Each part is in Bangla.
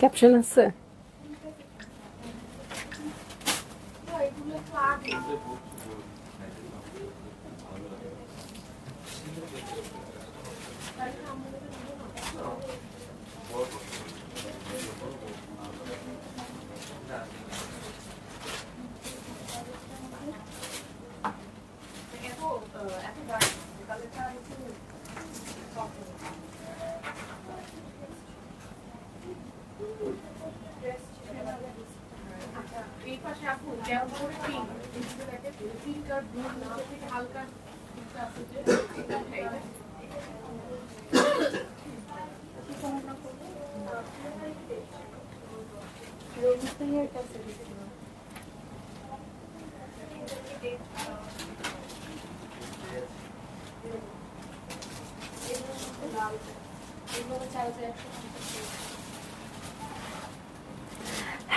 ক্যাপশন আছে?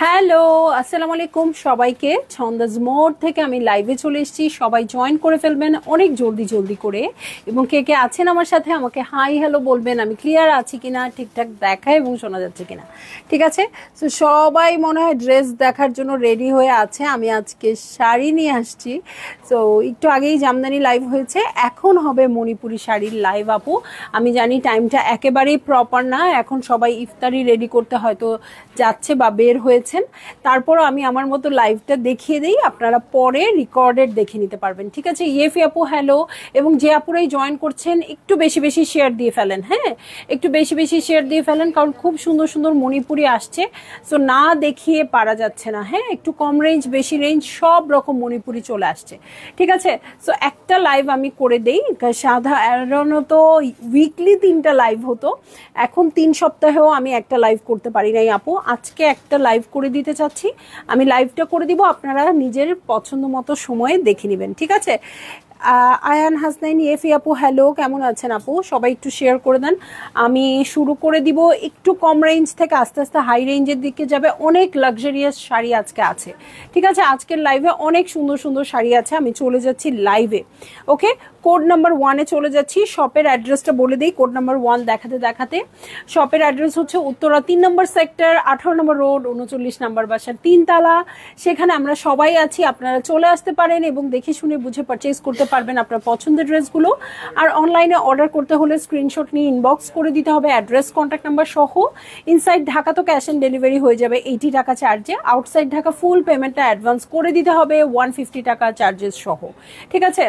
হ্যালো, আসসালামু আলাইকুম সবাইকে। ছন্দাজ মোড থেকে আমি লাইভে চলে এসেছি, সবাই জয়েন করে ফেলবেন অনেক জলদি করে। এবং কে কে আছেন আমার সাথে আমাকে হাই হ্যালো বলবেন, আমি ক্লিয়ার আছি কিনা, ঠিকঠাক দেখা এবং শোনা যাচ্ছে কিনা। ঠিক আছে, তো সবাই মনে হয় ড্রেস দেখার জন্য রেডি হয়ে আছে। আমি আজকে শাড়ি নিয়ে আসছি। তো একটু আগেই জামদানি লাইভ হয়েছে, এখন হবে মণিপুরি শাড়ির লাইভ। আপু আমি জানি টাইমটা একেবারেই প্রপার না, এখন সবাই ইফতারি রেডি করতে হয়তো যাচ্ছে বা বের হয়েছে। তারপর আমি আমার মতো লাইভটা দেখিয়ে দিই, আপনারা পরে রেকর্ডেড দেখে নিতে পারবেন। ঠিক আছে, ইয়েফি আপু হ্যালো। এবং যে আপুরাই জয়েন করছেন একটু বেশি শেয়ার দিয়ে ফেলেন। হ্যাঁ, একটু বেশি শেয়ার দিয়ে ফেলেন, কারণ খুব সুন্দর মণিপুরি আসছে। সো না দেখিয়ে পারা যাচ্ছে না। হ্যাঁ, একটু কম রেঞ্জ বেশি রেঞ্জ সব রকম মণিপুরি চলে আসছে। ঠিক আছে, সো একটা লাইভ আমি করে দেই। সাধারণত উইকলি 3টা লাইভ হতো, এখন 3 সপ্তাহেও আমি একটা লাইভ করতে পারি নাই আপু। আজকে একটা লাইভ করে দিতে চাচ্ছি, আমি লাইভটা করে দিব, আপনারা নিজের পছন্দ মতো সময়ে দেখে নেবেন। ঠিক আছে, আয়ান হাসনাইন ইয়েফি আপু হ্যালো, কেমন আছেন আপু? সবাই একটু শেয়ার করে দেন। আমি শুরু করে দিব, একটু কম রেঞ্জ থেকে আস্তে আস্তে হাই রেঞ্জের দিকে যাবে। অনেক লাক্সারিয়াস শাড়ি আজকে আছে। ঠিক আছে, আজকের লাইভে অনেক সুন্দর শাড়ি আছে। আমি চলে যাচ্ছি লাইভে। ওকে, কোড নাম্বার 1-এ চলে যাচ্ছি। শপের অ্যাড্রেসটা বলে দিই, কোড নাম্বার 1 দেখাতে শপের অ্যাড্রেস হচ্ছে উত্তরা 3 নম্বর সেক্টর, 18 নম্বর রোড, 39 নম্বর বাসার 3 তালা। সেখানে আমরা সবাই আছি, আপনারা চলে আসতে পারেন এবং দেখে শুনে বুঝে পারচেজ করতে পারবেন আপনার পছন্দের ড্রেসগুলো। আর অনলাইনে অর্ডার করতে হলে স্ক্রিনশট নিয়ে ইনবক্স করে দিতে হবে অ্যাড্রেস কন্ট্যাক্ট নাম্বার সহ। ইনসাইড ঢাকা তো ক্যাশ অন ডেলিভারি হয়ে যাবে 80 টাকা চার্জে। আউটসাইড ঢাকা ফুল পেমেন্টটা অ্যাডভান্স করে দিতে হবে 150 টাকা চার্জেস সহ। ঠিক আছে,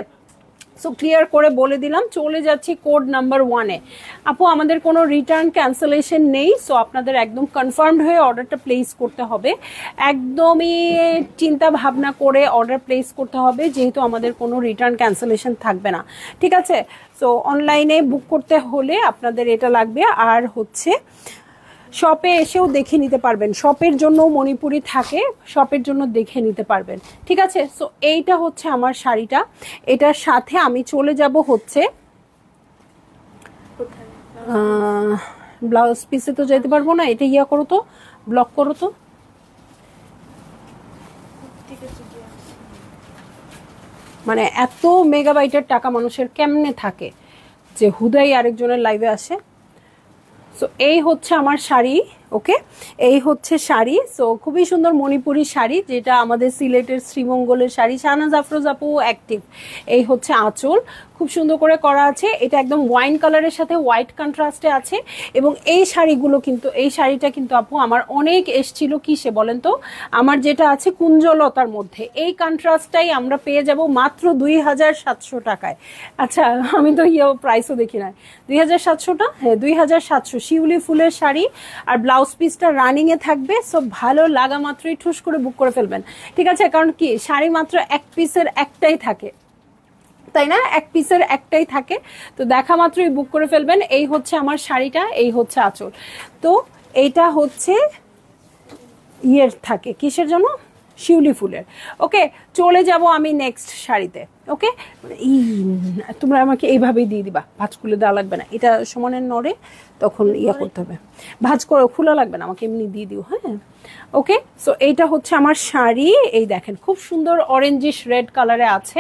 সো ক্লিয়ার করে বলে দিলাম। চলে যাচ্ছি কোড নাম্বার 1-এ। আপু আমাদের কোনো রিটার্ন ক্যান্সেলেশন নেই, সো আপনাদের একদম কনফার্মড হয়ে অর্ডারটা প্লেস করতে হবে। একদমই চিন্তা ভাবনা করে অর্ডার প্লেস করতে হবে, যেহেতু আমাদের কোনো রিটার্ন ক্যান্সেলেশন থাকবে না। ঠিক আছে, সো অনলাইনে বুক করতে হলে আপনাদের এটা লাগবে। আর হচ্ছে শপে এসেও দেখে নিতে পারবেন, শপের জন্য মণিপুরি থাকে, শপের জন্য দেখে নিতে পারবেন। ঠিক আছে, সো এইটা হচ্ছে আমার শাড়িটা। এটার সাথে আমি চলে যাব হচ্ছে ব্লাউজ পিসে তো যেতে পারবো না, এটা ইয়া করো তো, ব্লক করো তো। মানে এত মেগাবাইটের টাকা মানুষের কেমনে থাকে যে হুদাই আরেকজনের লাইভে আসে। সো এই হচ্ছে আমার শাড়ি। ওকে, এই হচ্ছে শাড়ি। সো খুবই সুন্দর মণিপুরি শাড়ি, যেটা আমাদের সিলেটের শ্রীমঙ্গলের শাড়ি। শাহনাজ আফরোজ আপু অ্যাক্টিভ। এই হচ্ছে আঁচল, খুব সুন্দর করে করা আছে। এটা একদম ওয়াইন কালারের সাথে হোয়াইট কন্ট্রাস্টে আছে। এবং এই শাড়িগুলো কিন্তু, এই শাড়িটা কিন্তু আপু আমার অনেক এসছিল কিসে বলেন তো, আমার যেটা আছে কুঞ্জলতার মধ্যে। এই কন্ট্রাস্টটাই আমরা পেয়ে যাব মাত্র 2700 টাকায়। আচ্ছা, আমি তো প্রাইসও দেখি না। 2700টা, হ্যাঁ 2700। শিউলি ফুলের শাড়ি আর ব্লাউজ পিসটা রানিং এ থাকবে। সো ভালো লাগা মাত্রই ঠুস করে বুক করে ফেলবেন। ঠিক আছে, কারণ কি শাড়ি মাত্র এক পিসের একটাই থাকে, তাই না? এক পিসের একটাই থাকে, তো দেখা মাত্রই বুক করে ফেলবেন। এই হচ্ছে আমার শাড়িটা, এই হচ্ছে আঁচল। তো এইটা হচ্ছে ইয়ের থাকে কিসের জন্য, শিউলি ফুলের। ওকে, চলে যাব আমি নেক্সট শাড়িতে। ওকে, তোমরা আমাকে এইভাবেই দিয়ে দিবা, ভাঁজ খুলে দেওয়া লাগবে না, এটা সমানের নড়ে তখন ইয়া করতে হবে, ভাঁজ করে খোলা লাগবে না, আমাকে এমনি দিয়ে দিও। হ্যাঁ, ওকে, সো এইটা হচ্ছে আমার শাড়ি। এই দেখেন খুব সুন্দর অরেঞ্জিশ রেড কালারে আছে।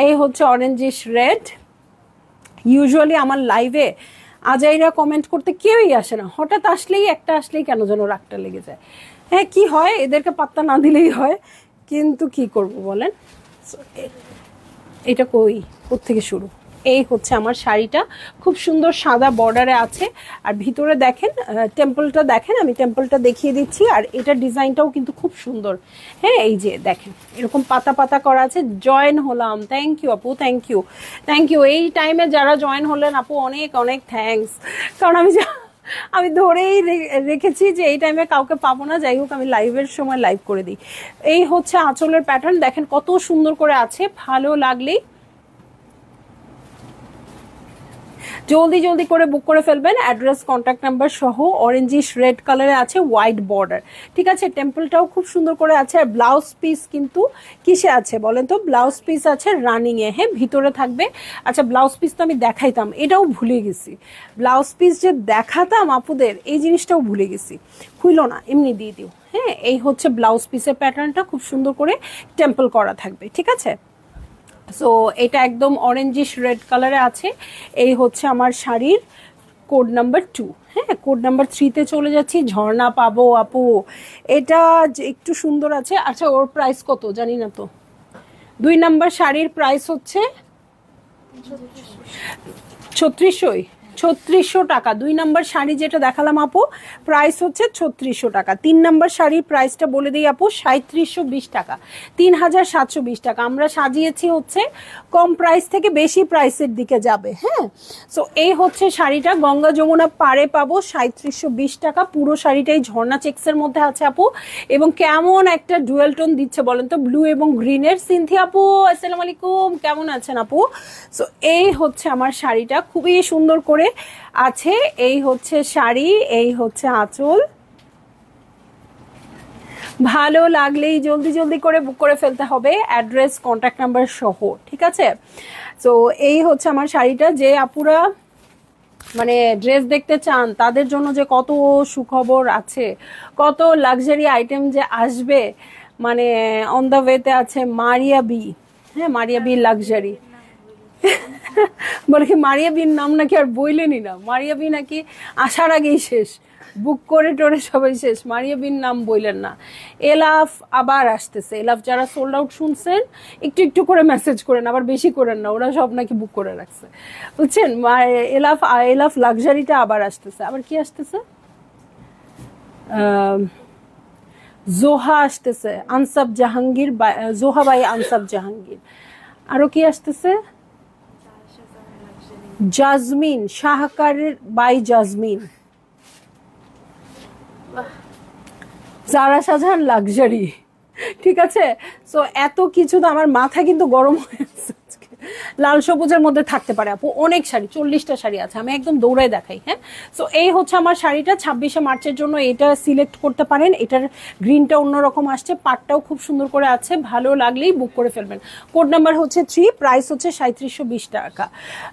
এই হচ্ছে অরেঞ্জিশ রেড। ইউজুয়ালি আমার লাইভে আজাইরা কমেন্ট করতে কেউই আসে না, হঠাৎ আসলেই একটা আসলেই কেন যেন রাগটা লেগে যায়। হ্যাঁ কি হয়, এদেরকে পাত্তা না দিলেই হয়, কিন্তু কি করব বলেন। এটা কোত্থেকে শুরু, এই হচ্ছে আমার শাড়িটা, খুব সুন্দর সাদা বর্ডারে আছে। আর ভিতরে দেখেন টেম্পলটা দেখেন, আমি টেম্পলটা দেখিয়ে দিচ্ছি। আর এটার ডিজাইনটাও কিন্তু খুব সুন্দর। হ্যাঁ এই যে দেখেন এরকম পাতা পাতা করা আছে। জয়েন হলাম, থ্যাংক ইউ আপু, থ্যাংক ইউ থ্যাংক ইউ। এই টাইমে যারা জয়েন হলেন আপু অনেক অনেক থ্যাঙ্কস, কারণ আমি ধরেই রেখেছি যে এই টাইমে কাউকে পাবো না। যাই হোক আমি লাইভের সময় লাইভ করে দিই। এই হচ্ছে আঁচলের প্যাটার্ন, দেখেন কত সুন্দর করে আছে। ভালো লাগলেই জলদি জলদি করে বুক করে ফেলবেন। অ্যাড্রেস কন্ট্যাক্ট নাম্বার সহ, অরেঞ্জিশ রেড কালারে আছে, হোয়াইট বর্ডার, ঠিক আছে। টেম্পলটাও খুব সুন্দর করে আছে। আর ব্লাউজ পিস কিন্তু কিসে আছে বলেন তো? ব্লাউজ পিস আছে রানিং এ, হ্যাঁ ভিতরে থাকবে। আচ্ছা ব্লাউজ পিস তো আমি দেখাইতাম, এটাও ভুলে গেছি। ব্লাউজ পিস যে দেখাতাম আপুদের, এই জিনিসটাও ভুলে গেছি। খুইলো না, এমনি দিয়ে দিও। হ্যাঁ এই হচ্ছে ব্লাউজ পিসের প্যাটার্নটা, খুব সুন্দর করে টেম্পল করা থাকবে, ঠিক আছে। সো এটা একদম অরেঞ্জিশ রেড কালারে আছে। এই হচ্ছে আমার শাড়ির কোড নাম্বার 2। হ্যাঁ কোড নাম্বার 3-তে চলে যাচ্ছি। ঝর্ণা পাবো আপু, এটা একটু সুন্দর আছে। আচ্ছা ওর প্রাইস কত জানি না তো। 2 নাম্বার শাড়ির প্রাইস হচ্ছে 3600 টাকা। 2 নাম্বার শাড়ি যেটা দেখালাম আপু, প্রাইস হচ্ছে 3600 টাকা। 3 নাম্বার শাড়ির প্রাইসটা বলে দিই আপু, 3720 টাকা, 3720 টাকা। আমরা সাজিয়েছি হচ্ছে কম প্রাইস থেকে বেশি প্রাইসের দিকে যাবে। হ্যাঁ সো এই হচ্ছে শাড়িটা, গঙ্গা যমুনা পাড়ে পাবো 3720 টাকা। পুরো শাড়িটাই ঝর্ণা চেক্সের মধ্যে আছে আপু, এবং কেমন একটা ডুয়েল টোন দিচ্ছে বলেন তো, ব্লু এবং গ্রিনের। সিনথিয়া আপু আসসালামু আলাইকুম, কেমন আছেন আপু? সো এই হচ্ছে আমার শাড়িটা, খুবই সুন্দর করে আছে। এই হচ্ছে শাড়ি, এই হচ্ছে আঁচল। ভালো লাগলেই জলদি জলদি করে বুক করে ফেলতে হবে, অ্যাড্রেস কন্ট্যাক্ট নাম্বার সহ, ঠিক আছে। তো এই হচ্ছে আমার শাড়িটা। যে আপুরা মানে ড্রেস দেখতে চান তাদের জন্য যে কত সুখবর আছে, কত লাক্সারি আইটেম যে আসবে, মানে অন দ্য ওয়েতে আছে মারিয়া বি। হ্যাঁ মারিয়া বি লাক্সারি বলে কি মারিয়া বিন নাম নাকি আর বইলেনি না, মারিয়া বি নাকি আসার আগেই শেষ, বুক করে টোরে সবাই শেষ, মারিয়া বিন নাম বইলেন না। এলাফ আবার আসতেছে, এলাফ যারা সোল্ড আউট শুনছেন একটু একটু করে মেসেজ করেন, আবার বেশি করেন না, ওরা সব নাকি বুক করে রাখছে বুঝছেন। এলাফ এলাফ লাক্সারিটা আবার আসতেছে। আবার কি আসতেছে? জোহা আসতেছে, আনসাব জাহাঙ্গীর, জোহা বাই আনসাব জাহাঙ্গীর। আরো কি আসতেছে? জাজমিন, শাহকারের বাই জাজমিন, জারা শাহজাহান লাক্সারি, ঠিক আছে। সো এত কিছু তো আমার মাথা কিন্তু গরম হয়ে গেছে। লাল সবুজের মধ্যে থাকতে পারে আপু, অনেক শাড়ি, 40টা শাড়ি আছে, আমি একদম দৌড়ায় দেখাই। হ্যাঁ সো এই হচ্ছে আমার শাড়িটা, 26শে মার্চের জন্য এটা সিলেক্ট করতে পারেন। এটার গ্রিনটা অন্যরকম আসছে, পাটটাও খুব সুন্দর করে আছে, ভালো লাগলেই বুক করে ফেলবেন। কোড নাম্বার হচ্ছে 3, প্রাইস হচ্ছে 3720 টাকা।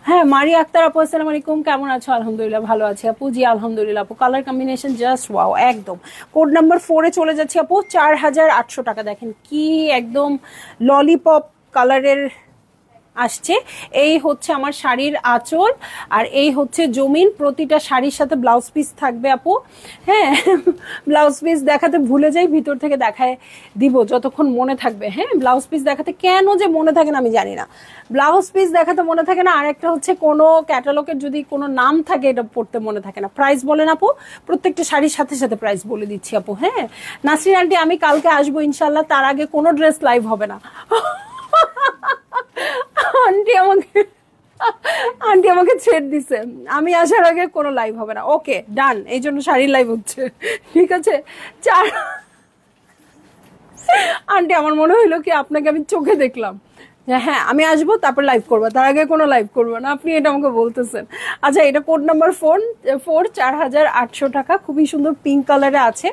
হ্যাঁ মারিয়া আক্তার আপু আসসালামু আলাইকুম, কেমন আছো? আলহামদুলিল্লাহ ভালো আছি আপু। জি আলহামদুলিল্লাহ আপু, কালার কম্বিনেশন জাস্ট ওয়াও একদম। কোড নাম্বার 4-এ চলে যাচ্ছি আপু, 4800 টাকা। দেখেন কি একদম ললিপপ কালারের আসছে। এই হচ্ছে আমার শাড়ির আঁচল, আর এই হচ্ছে জমিন। প্রতিটা শাড়ির সাথে ব্লাউজ পিস থাকবে আপু। হ্যাঁ ব্লাউজ পিস দেখাতে ভুলে যাই, ভিতর থেকে দেখায় দিব যতক্ষণ মনে থাকবে। হ্যাঁ ব্লাউজ পিস দেখাতে কেন যে মনে থাকে না আমি জানি না, ব্লাউজ পিস দেখাতে মনে থাকে না। আর একটা হচ্ছে কোনো ক্যাটালগের যদি কোনো নাম থাকে এটা পড়তে মনে থাকে না। প্রাইস বলেন আপু, প্রত্যেকটা শাড়ির সাথে সাথে প্রাইস বলে দিচ্ছি আপু। হ্যাঁ নাসরিন আন্টি আমি কালকে আসবো ইনশাল্লাহ, তার আগে কোনো ড্রেস লাইভ হবে না। আন্টি আমাকে ছেড়ে দিছে, আমি আসার আগে কোনো লাইভ হবে না। ওকে ডান, এই জন্য শাড়ির লাইভ হচ্ছে, ঠিক আছে। আন্টি আমার মনে হইলো কি আপনাকে আমি চোখে দেখলাম, হ্যাঁ আমি আসবো তারপর লাইভ করবো, তার আগে কোনো লাইভ করবো না, আপনি এটা আমাকে বলতেছেন। আচ্ছা এটা কোড নাম্বার 4, 4800 টাকা, খুবই সুন্দর পিঙ্ক কালারে আছে।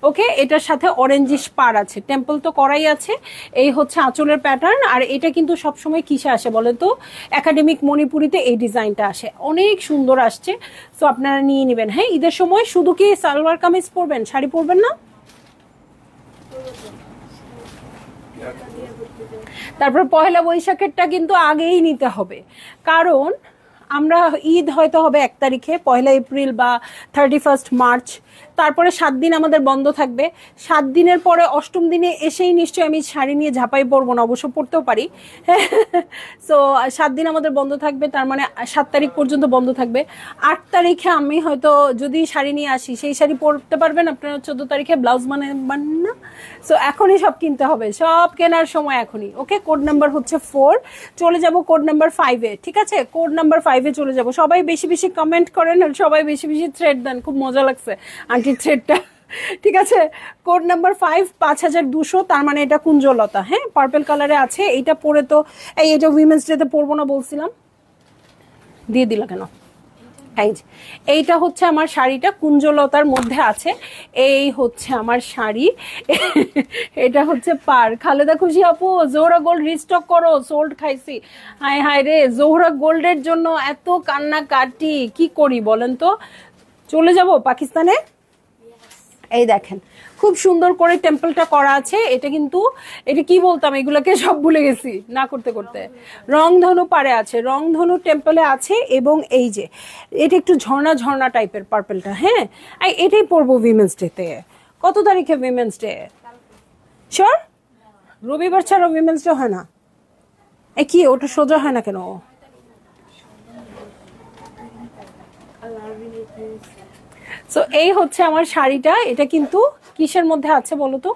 ওকে এটার সাথে অরেঞ্জিশ পার আছে, টেম্পল তো করাই আছে। এই হচ্ছে আঁচলের প্যাটার্ন। আর এটা কিন্তু সবসময় কিসে আসে বলে তো, একাডেমিক মণিপুরিতে এই ডিজাইনটা আসে, অনেক সুন্দর আসছে। সো আপনারা নিয়ে নেবেন। হ্যাঁ ঈদের সময় শুধু কি সালোয়ার কামিজ পরবেন, শাড়ি পরবেন না? তারপর পয়লা বৈশাখেরটা কিন্তু আগেই নিতে হবে, কারণ আমরা ঈদ হয়তো হবে 1 তারিখে, 1 এপ্রিল বা 31 মার্চ, তারপরে 7 দিন আমাদের বন্ধ থাকবে। 7 দিনের পরে 8ম দিনে এসেই নিশ্চয়ই আমি শাড়ি নিয়ে ঝাঁপাই পরবো না, অবশ্য পড়তেও পারি। সো 7 দিন আমাদের বন্ধ থাকবে, তার মানে 7 তারিখ পর্যন্ত বন্ধ থাকবে। 8 তারিখে আমি হয়তো যদি শাড়ি নিয়ে আসি, সেই শাড়ি পরতে পারবেন আপনারা 14 তারিখে, ব্লাউজ বানাবেন না। সো এখনই সব কিনতে হবে, সব কেনার সময় এখনই। ওকে, কোড নাম্বার হচ্ছে 4। চলে যাব কোড নাম্বার 5-এ, ঠিক আছে? কোড নাম্বার 5-এ চলে যাব। সবাই বেশি বেশি কমেন্ট করেন আর সবাই বেশি বেশি থ্রেড দেন, খুব মজা লাগছে আন্টির থ্রেডটা। ঠিক আছে, কোড নাম্বার 5, 5200, তার মানে এটা কুঞ্জলতা, হ্যাঁ, পার্পল কালারে আছে। এইটা পরে তো এটা উইমেন্স ডেতে পরবো না বলছিলাম, দিয়ে দিলা কেন? এইটা হচ্ছে আমার শাড়িটা, কুঞ্জলতার মধ্যে আছে। এই হচ্ছে আমার শাড়ি, এটা হচ্ছে পার। খালেদা খুশি আপু, জোহরা গোল্ড রিস্টক করো, সোল্ড খাইছি। হায় হায় রে, জোহরা গোল্ডের জন্য এত কান্না কাটি, কি করি বলেন তো? চলে যাব পাকিস্তানে। এই দেখেন খুব সুন্দর করে টেম্পলটা করা আছে। এটা কিন্তু, এটা কি বলতাম, এগুলোকে সব ভুলে গেছি না করতে করতে। রংধনু পারে আছে, রংধনু টেম্পলে আছে। এবং এই যে এটা একটু ঝর্ণা ঝর্ণা টাইপের পার্পলটা, হ্যাঁ, এটাই পরবো উইমেন্স ডেতে। কত তারিখে উইমেন্স ডে? শিওর? রবিবার ছাড়া উইমেন্স ডে হয় না? কি ওটা সোজা হয় না কেন? সো এই হচ্ছে আমার শাড়িটা। এটা কিন্তু কিসের মধ্যে আছে বলো তো?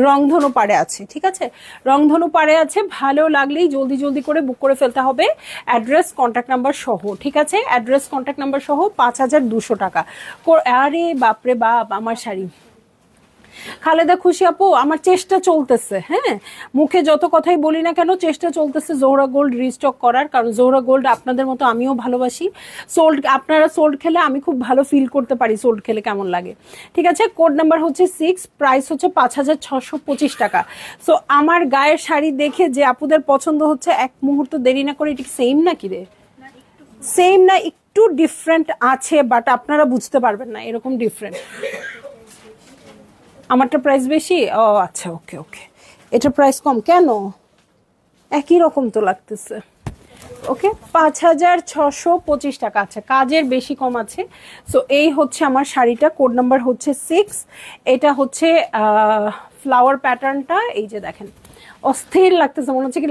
রংধনু পাড়ে আছে, ঠিক আছে? রংধনু পাড়ে আছে। ভালো লাগলেই জলদি জলদি করে বুক করে ফেলতে হবে, অ্যাড্রেস কন্ট্যাক্ট নাম্বার সহ, ঠিক আছে? অ্যাড্রেস কন্ট্যাক্ট নাম্বার সহ 5200 টাকা। আরে বাপরে বাপ, আমার শাড়ি। খালেদা খুশি আপু, আমার চেষ্টা চলতেছে, হ্যাঁ, মুখে যত কথাই বলি না কেন, চেষ্টা চলতেছে জোহরা গোল্ড রিস্টক করার। কারণ জোহরা গোল্ড আপনাদের মতো আমিও ভালোবাসি। সোল্ড, আপনারা সোল্ড খেলে আমি খুব ভালো ফিল করতে পারি সোল্ড খেলে কেমন লাগে, ঠিক আছে? কোড নাম্বার হচ্ছে 6, প্রাইস হচ্ছে 5625 টাকা। সো আমার গায়ের শাড়ি দেখে যে আপুদের পছন্দ হচ্ছে, এক মুহূর্ত দেরি না করে, এটা কি সেম নাকি রে? সেম না, একটু ডিফারেন্ট আছে, বাট আপনারা বুঝতে পারবেন না, এরকম ডিফারেন্ট। আমারটা প্রাইস বেশি? ও আচ্ছা, ওকে ওকে, এটা প্রাইস কম কেন? একই রকম তো লাগতেছে। ওকে, 5625 টাকা। আচ্ছা, কাজের বেশি কম আছে। সো এই হচ্ছে আমার শাড়িটা, কোড নাম্বার হচ্ছে 6। এটা হচ্ছে ফ্লাওয়ার প্যাটার্নটা, এই যে দেখেন, অস্থির লাগতেছে, মনে হচ্ছে কি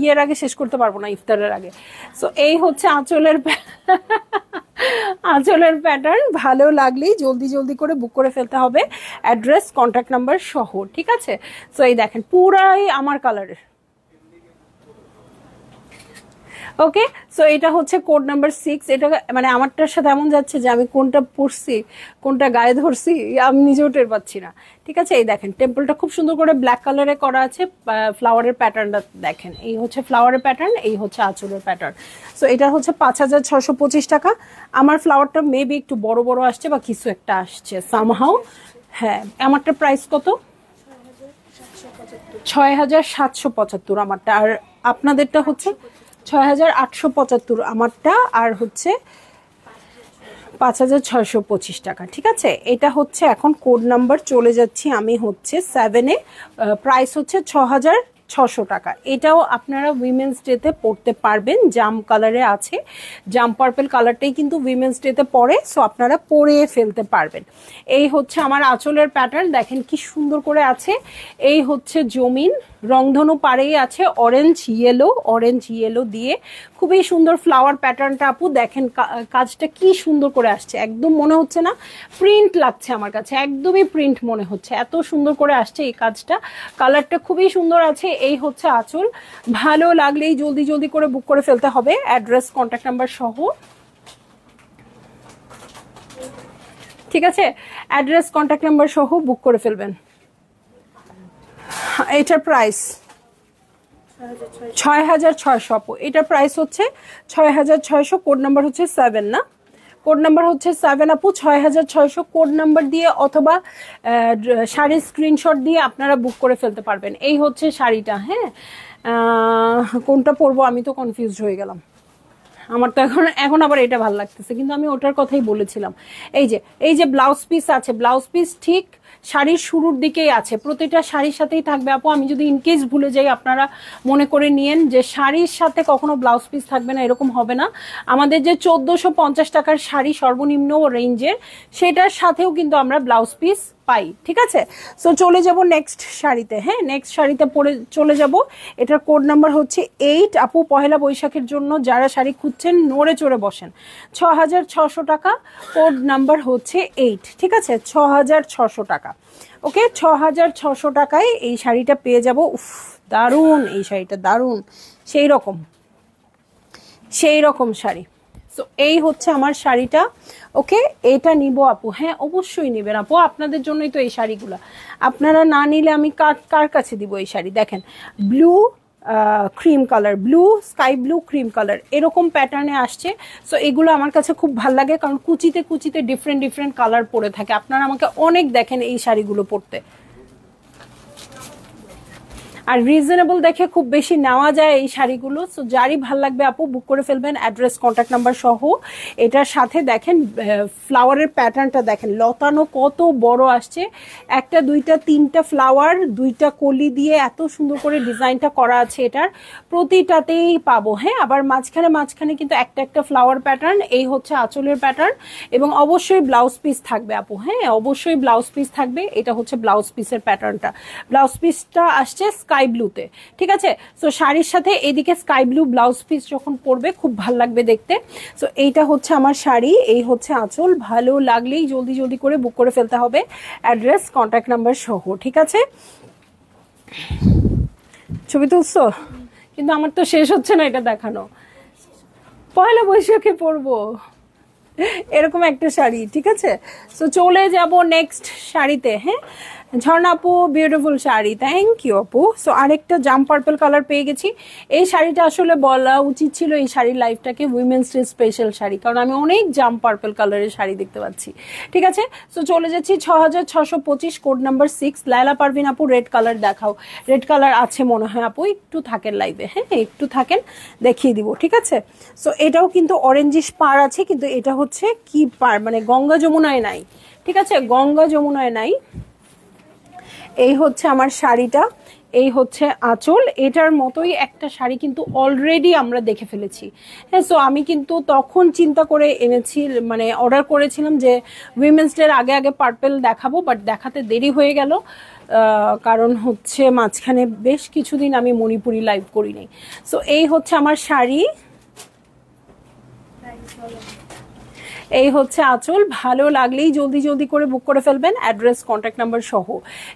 ইয়ের আগে শেষ করতে পারবো না, ইফতারের আগে। সো এই হচ্ছে আঁচলের আঁচলের প্যাটার্ন। ভালো লাগলেই জলদি জলদি করে বুক করে ফেলতে হবে, অ্যাড্রেস কন্ট্যাক্ট নাম্বার সহ, ঠিক আছে? সো এই দেখেন পুরাই আমার কালারের। ওকে, সো এটা হচ্ছে কোড নাম্বার 6। এটা মানে আমারটার সাথে এমন যাচ্ছে যে আমি কোনটা পরছি কোনটা গায়ে ধরছি আমি নিজেও টের পাচ্ছি না, ঠিক আছে? এই দেখেন টেম্পলটা খুব সুন্দর করে ব্ল্যাক কালারে করা আছে। ফ্লাওয়ারের প্যাটার্নটা দেখেন, এই হচ্ছে ফ্লাওয়ারের প্যাটার্ন, এই হচ্ছে আঁচলের প্যাটার্ন। সো এটা হচ্ছে 5625 টাকা। আমার ফ্লাওয়ারটা মেবি একটু বড় বড় আসছে বা কিছু একটা আসছে সামহাও। হ্যাঁ, আমারটা প্রাইস কত? 6775 আমারটা। আর আপনাদেরটা হচ্ছে 6875 আমারটা। আর হচ্ছে 5625 টাকা, ঠিক আছে? এটা হচ্ছে এখন কোড নাম্বার। চলে যাচ্ছি আমি হচ্ছে 7-এ, প্রাইস হচ্ছে 6600 টাকা। এটাও আপনারা উইমেন্স ডেতে পরতে পারবেন, জাম কালারে আছে। জাম পার্পল কালারটাই কিন্তু উইমেন্স ডেতে পরে, সো আপনারা পরে ফেলতে পারবেন। এই হচ্ছে আমার আঁচলের প্যাটার্ন, দেখেন কি সুন্দর করে আছে। এই হচ্ছে জমিন, রংধনু পাড়েই আছে, অরেঞ্জ ইয়েলো দিয়ে খুবই সুন্দর ফ্লাওয়ার প্যাটার্নটা। আপু দেখেন কাজটা কি সুন্দর করে আসছে, একদম মনে হচ্ছে না প্রিন্ট লাগছে, আমার কাছে একদমই প্রিন্ট মনে হচ্ছে, এত সুন্দর করে আসছে এই কাজটা। কালারটা খুবই সুন্দর আছে। এই হচ্ছে আঁচল। ভালো লাগলেই জলদি জলদি করে বুক করে ফেলতে হবে, অ্যাড্রেস কন্ট্যাক্ট নাম্বার সহ, ঠিক আছে? অ্যাড্রেস কন্ট্যাক্ট নাম্বার সহ বুক করে ফেলবেন। এটার প্রাইস 6600 আপু। এটার প্রাইস হচ্ছে 6600। কোড নাম্বার হচ্ছে 7 না? কোড নাম্বার হচ্ছে 7 আপু, 6600 কোড নাম্বার দিয়ে অথবা শাড়ির স্ক্রিনশট দিয়ে আপনারা বুক করে ফেলতে পারবেন। এই হচ্ছে শাড়িটা, হ্যাঁ। কোনটা পরবো আমি তো কনফিউজড হয়ে গেলাম। আমার তো এখন আবার এটা ভালো লাগতেছে, কিন্তু আমি ওটার কথাই বলেছিলাম। এই যে ব্লাউজ পিস আছে, ব্লাউজ পিস ঠিক শাড়ির শুরুর দিকেই আছে, প্রতিটা শাড়ির সাথেই থাকবে আপু। আমি যদি ইনকেস ভুলে যাই আপনারা মনে করে নিয়েন যে শাড়ির সাথে কখনো ব্লাউজ পিস থাকবে না, এরকম হবে না। আমাদের যে 1450 টাকার শাড়ি সর্বনিম্ন রেঞ্জের, সেটার সাথেও কিন্তু আমরা ব্লাউজ পিস পাই, ঠিক আছে। সো চলে যাব নেক্সট শাড়িতে। হ্যাঁ, নেক্সট শাড়িতে পরে চলে যাব। এটার কোড নাম্বার হচ্ছে 8। আপু পহেলা বৈশাখের জন্য যারা শাড়ি খুঁজছেন নড়ে চড়ে বসেন। 6600 টাকা, কোড নাম্বার হচ্ছে 8, ঠিক আছে। 6600 টাকা। ওকে, 6600 টাকায় এই শাড়িটা পেয়ে যাব। উফ, দারুণ এই শাড়িটা, দারুণ, সেই রকম শাড়ি। সো এই হচ্ছে আমার শাড়িটা। ওকে, এটা নিব আপু? হ্যাঁ, অবশ্যই নেবেন আপু, আপনাদের জন্যই তো এই শাড়িগুলো। আপনারা না নিলে আমি কার কাছে দিব এই শাড়ি? দেখেন, blue cream colour, blue sky blue cream colour, এরকম প্যাটার্নে আসছে। সো এগুলো আমার কাছে খুব ভালো লাগে, কারণ কুচিতে কুচিতে ডিফারেন্ট কালার পরে থাকে। আপনারা আমাকে অনেক দেখেন এই শাড়িগুলো পরতে, আর রিজনেবল দেখে খুব বেশি নেওয়া যায় এই শাড়িগুলো। সো যারই ভাল লাগবে আপু বুক করে ফেলবেন, অ্যাড্রেস কন্ট্যাক্ট নাম্বার সহ। এটার সাথে দেখেন ফ্লাওয়ারের প্যাটার্নটা দেখেন, লতানো কত বড় আসছে, একটা দুইটা তিনটা ফ্লাওয়ার, দুইটা কলি দিয়ে এত সুন্দর করে ডিজাইনটা করা আছে। এটার প্রতিটাতেই পাবো। হ্যাঁ, আবার মাঝখানে কিন্তু একটা ফ্লাওয়ার প্যাটার্ন। এই হচ্ছে আঁচলের প্যাটার্ন, এবং অবশ্যই ব্লাউজ পিস থাকবে আপু। হ্যাঁ, অবশ্যই ব্লাউজ পিস থাকবে। এটা হচ্ছে ব্লাউজ পিসের প্যাটার্নটা। ব্লাউজ পিসটা আসছে স্কাই ব্লুতে, ঠিক আছে। সো শাড়ির সাথে এদিকে স্কাই ব্লু ব্লাউজ পিস যখন পরবে খুব ভালো লাগবে দেখতে। সো এইটা হচ্ছে আমার শাড়ি, এই হচ্ছে আঁচল। ভালো লাগলেই জলদি করে বুক করে ফেলতে হবে, অ্যাড্রেস কন্ট্যাক্ট নাম্বার সহ, ঠিক আছে। ছবি তুলছো? কিন্তু আমার তো শেষ হচ্ছে না এটা দেখানো। পয়লা বৈশাখে পরবো এরকম একটা শাড়ি, ঠিক আছে। সো চলে যাব নেক্সট শাড়িতে। হ্যাঁ, ঝর্ণা আপু বিউটিফুল শাড়ি, থ্যাংক ইউ আপু। সো আরেকটা জাম পার্পল কালার পেয়ে গেছি। এই শাড়িটা আসলে বলা উচিত ছিল এই শাড়ির লাইফটাকে উইমেন্স ডে স্পেশাল শাড়ি, কারণ আমি অনেক জাম পার্পল কালারের শাড়ি দেখতে পাচ্ছি, ঠিক আছে। সো চলে যাচ্ছি 6625, কোড নাম্বার 6। লায়লা পারভিন আপু রেড কালার দেখাও। রেড কালার আছে মনে হয় আপু, একটু থাকেন লাইভে। হ্যাঁ, একটু থাকেন, দেখিয়ে দিব, ঠিক আছে। সো এটাও কিন্তু অরেঞ্জিশ পার আছে, কিন্তু এটা হচ্ছে কি পার, মানে গঙ্গা যমুনায় নাই, ঠিক আছে, গঙ্গা যমুনায় নাই। এই হচ্ছে আমার শাড়িটা, এই হচ্ছে আঁচল। এটার মতোই একটা শাড়ি কিন্তু অলরেডি আমরা দেখে ফেলেছি। হ্যাঁ, সো আমি কিন্তু তখন চিন্তা করে এনেছি, মানে অর্ডার করেছিলাম যে উইমেন্স ডের আগে পার্পল দেখাবো, বাট দেখাতে দেরি হয়ে গেল, কারণ হচ্ছে মাঝখানে বেশ কিছুদিন আমি মণিপুরি লাইভ করিনি। সো এই হচ্ছে আমার শাড়ি, এই হচ্ছে আঁচল। ভালো লাগলেই জলদি করে বুক করে ফেলবেন, অ্যাড্রেস কন্ট্যাক্ট নাম্বার সহ,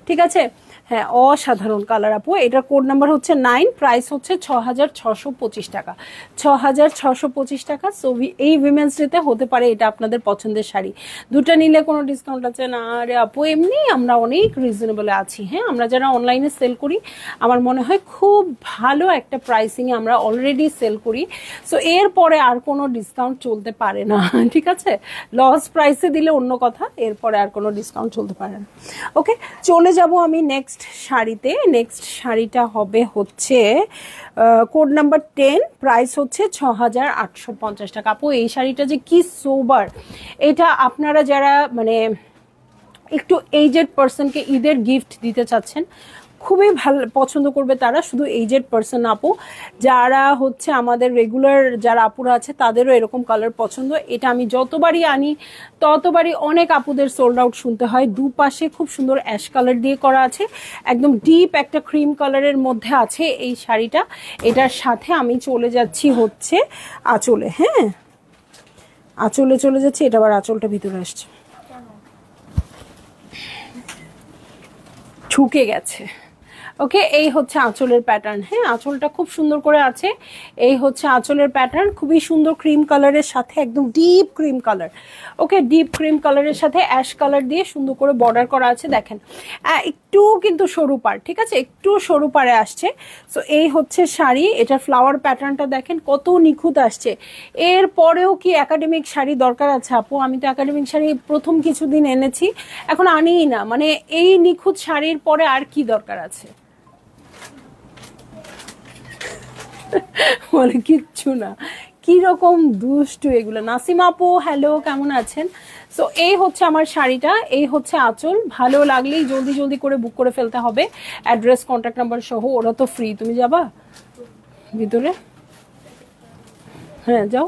ঠিক আছে। হ্যাঁ, অসাধারণ কালার আপু। এটার কোড নাম্বার হচ্ছে 9, প্রাইস হচ্ছে 6625 টাকা, 6625 টাকা। সো এই উইমেন্স ডেতে হতে পারে এটা আপনাদের পছন্দের শাড়ি। দুটো নিলে কোনো ডিসকাউন্ট আছে না? আরে আপু, এমনি আমরা অনেক রিজনেবলে আছি। হ্যাঁ, আমরা যারা অনলাইনে সেল করি, আমার মনে হয় খুব ভালো একটা প্রাইসিংয়ে আমরা অলরেডি সেল করি। সো এরপরে আর কোনো ডিসকাউন্ট চলতে পারে না, ঠিক আছে। লস প্রাইসে দিলে অন্য কথা, এরপরে আর কোনো ডিসকাউন্ট চলতে পারে না। ওকে, চলে যাব আমি নেক্সট শাড়িতে। নেক্সট শাড়িটা হবে হচ্ছে কোড নাম্বার 10, প্রাইস হচ্ছে 6850 টাকা। আপু এই শাড়িটা যে কি সোবার, এটা আপনারা যারা মানে একটু এইজেড পার্সনকে ঈদের গিফট দিতে চাচ্ছেন, খুবই ভালো পছন্দ করবে তারা। শুধু এইজেড পার্সন আপু, যারা হচ্ছে আমাদের রেগুলার যারা আপুরা আছে তাদেরও এরকম কালার পছন্দ। এটা আমি যতবারই আনি ততবারই অনেক আপুদের সোল্ড আউট শুনতে হয়। দুপাশে খুব সুন্দর অ্যাশ কালার দিয়ে করা আছে, একদম ডিপ একটা ক্রিম কালারের মধ্যে আছে এই শাড়িটা। এটার সাথে আমি চলে যাচ্ছি হচ্ছে আঁচলে। হ্যাঁ, আঁচলে চলে যাচ্ছি। এটা আবার আঁচলটা ভিতরে আসছে, ঢুকে গেছে। ওকে, এই হচ্ছে আঁচলের প্যাটার্ন। হ্যাঁ, আঁচলটা খুব সুন্দর করে আছে। এই হচ্ছে আঁচলের প্যাটার্ন, খুবই সুন্দর ক্রিম কালারের সাথে, একদম ডিপ ক্রিম কালার। ওকে, ডিপ ক্রিম কালারের সাথে অ্যাশ কালার দিয়ে সুন্দর করে বর্ডার করা আছে। দেখেন একটু কিন্তু সরু পাড়, ঠিক আছে, একটু সরু পাড়ে আসছে। সো এই হচ্ছে শাড়ি। এটার ফ্লাওয়ার প্যাটার্নটা দেখেন কত নিখুঁত আসছে। এরপরেও কি একাডেমিক শাড়ি দরকার আছে আপু? আমি তো একাডেমিক শাড়ি প্রথম কিছুদিন এনেছি, এখন আনিই না। মানে এই নিখুঁত শাড়ির পরে আর কি দরকার আছে? মানে কিচ্ছু না, কিরকম দুষ্টু এগুলো। নাসিমা আপু হ্যালো, কেমন আছেন? সো এই হচ্ছে আমার শাড়িটা, এই হচ্ছে আঁচল। ভালো লাগলেই জলদি জলদি করে বুক করে ফেলতে হবে, অ্যাড্রেস কন্ট্যাক্ট নাম্বার সহ। ওরা তো ফ্রি, তুমি যাবা ভিতরে? হ্যাঁ যাও।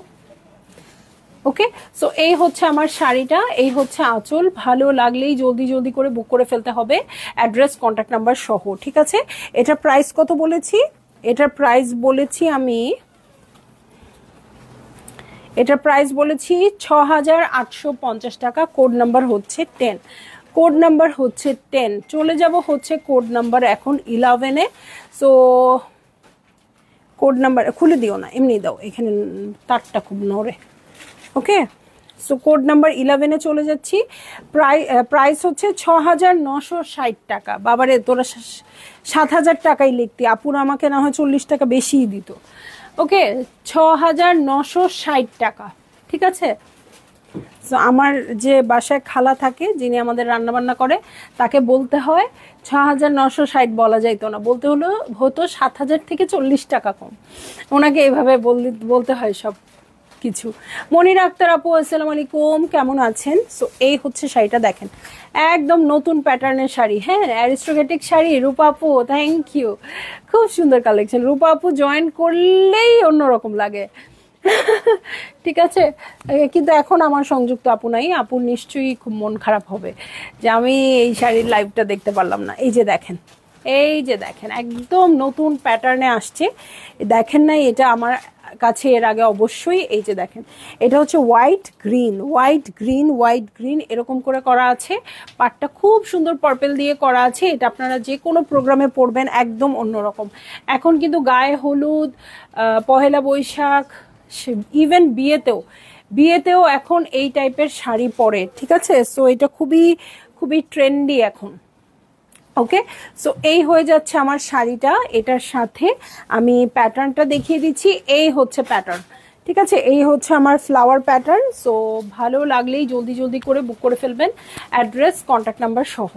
ওকে, সো এই হচ্ছে আমার শাড়িটা, এই হচ্ছে আঁচল। ভালো লাগলেই জলদি জলদি করে বুক করে ফেলতে হবে, অ্যাড্রেস কন্ট্যাক্ট নাম্বার সহ। ঠিক আছে, এটার প্রাইস কত বলেছি? এটার প্রাইস বলেছি আমি, এটার প্রাইস বলেছি ৬,৮৫০ টাকা। কোড নাম্বার হচ্ছে 10, কোড নাম্বার হচ্ছে 10। চলে যাব হচ্ছে কোড নাম্বার এখন 11-এ। সো কোড নাম্বার খুলে দিও না, এমনি দাও, এখানে তারটা খুব নড়ে। ওকে, সো কোড নাম্বার 11-এ চলে যাচ্ছি। প্রাইস হচ্ছে ৬,৯৬০ টাকা। বাবারে, তোরা ৭,০০০ টাকাই লিখতি, আপুরা আমাকে না হয় 40 টাকা বেশিই দিত। ওকে, ৬,৯৬০ টাকা। ঠিক আছে, সো আমার যে বাসায় খালা থাকে, যিনি আমাদের রান্নাবান্না করে, তাকে বলতে হয় ৬,৯৬০ বলা যাইতো না, হতো ৭,০০০ থেকে 40 টাকা কম। ওনাকে এইভাবে বলতে হয় সব কিছু। মনিরা আক্তার আপু আসসালামু আলাইকুম, কেমন আছেন? সো এই হচ্ছে শাড়িটা, দেখেন একদম নতুন প্যাটার্নের শাড়ি। হ্যাঁ, অ্যারিস্টোক্রেটিক শাড়ি। রূপা আপু থ্যাংক ইউ, খুব সুন্দর কালেকশন। রূপা আপু জয়েন করলেই অন্যরকম লাগে। ঠিক আছে, কিন্তু এখন আমার সংযুক্ত আপু নাই। আপুর নিশ্চয়ই খুব মন খারাপ হবে যে আমি এই শাড়ির লাইভটা দেখতে পারলাম না। এই যে দেখেন, এই যে দেখেন একদম নতুন প্যাটার্নে আসছে। দেখেন নাই এটা আমার কাছে এর আগে অবশ্যই। এই যে দেখেন, এটা হচ্ছে white green, white green, white green এরকম করে করা আছে। পাটটা খুব সুন্দর পার্পেল দিয়ে করা আছে। এটা আপনারা যে কোনো প্রোগ্রামে পরবেন, একদম অন্যরকম। এখন কিন্তু গায়ে হলুদ, পহেলা বৈশাখ, ইভেন বিয়েতেও এখন এই টাইপের শাড়ি পরে। ঠিক আছে, সো এটা খুবই খুবই ট্রেন্ডি এখন। ওকে, সো এই হয়ে যাচ্ছে আমার শাড়িটা। এটার সাথে আমি প্যাটার্নটা দেখিয়ে দিচ্ছি। এই হচ্ছে প্যাটার্ন। ঠিক আছে, এই হচ্ছে আমার ফ্লাওয়ার প্যাটার্ন। সো ভালো লাগলেই জলদি জলদি করে বুক করে ফেলবেন, অ্যাড্রেস কন্ট্যাক্ট নাম্বার সহ।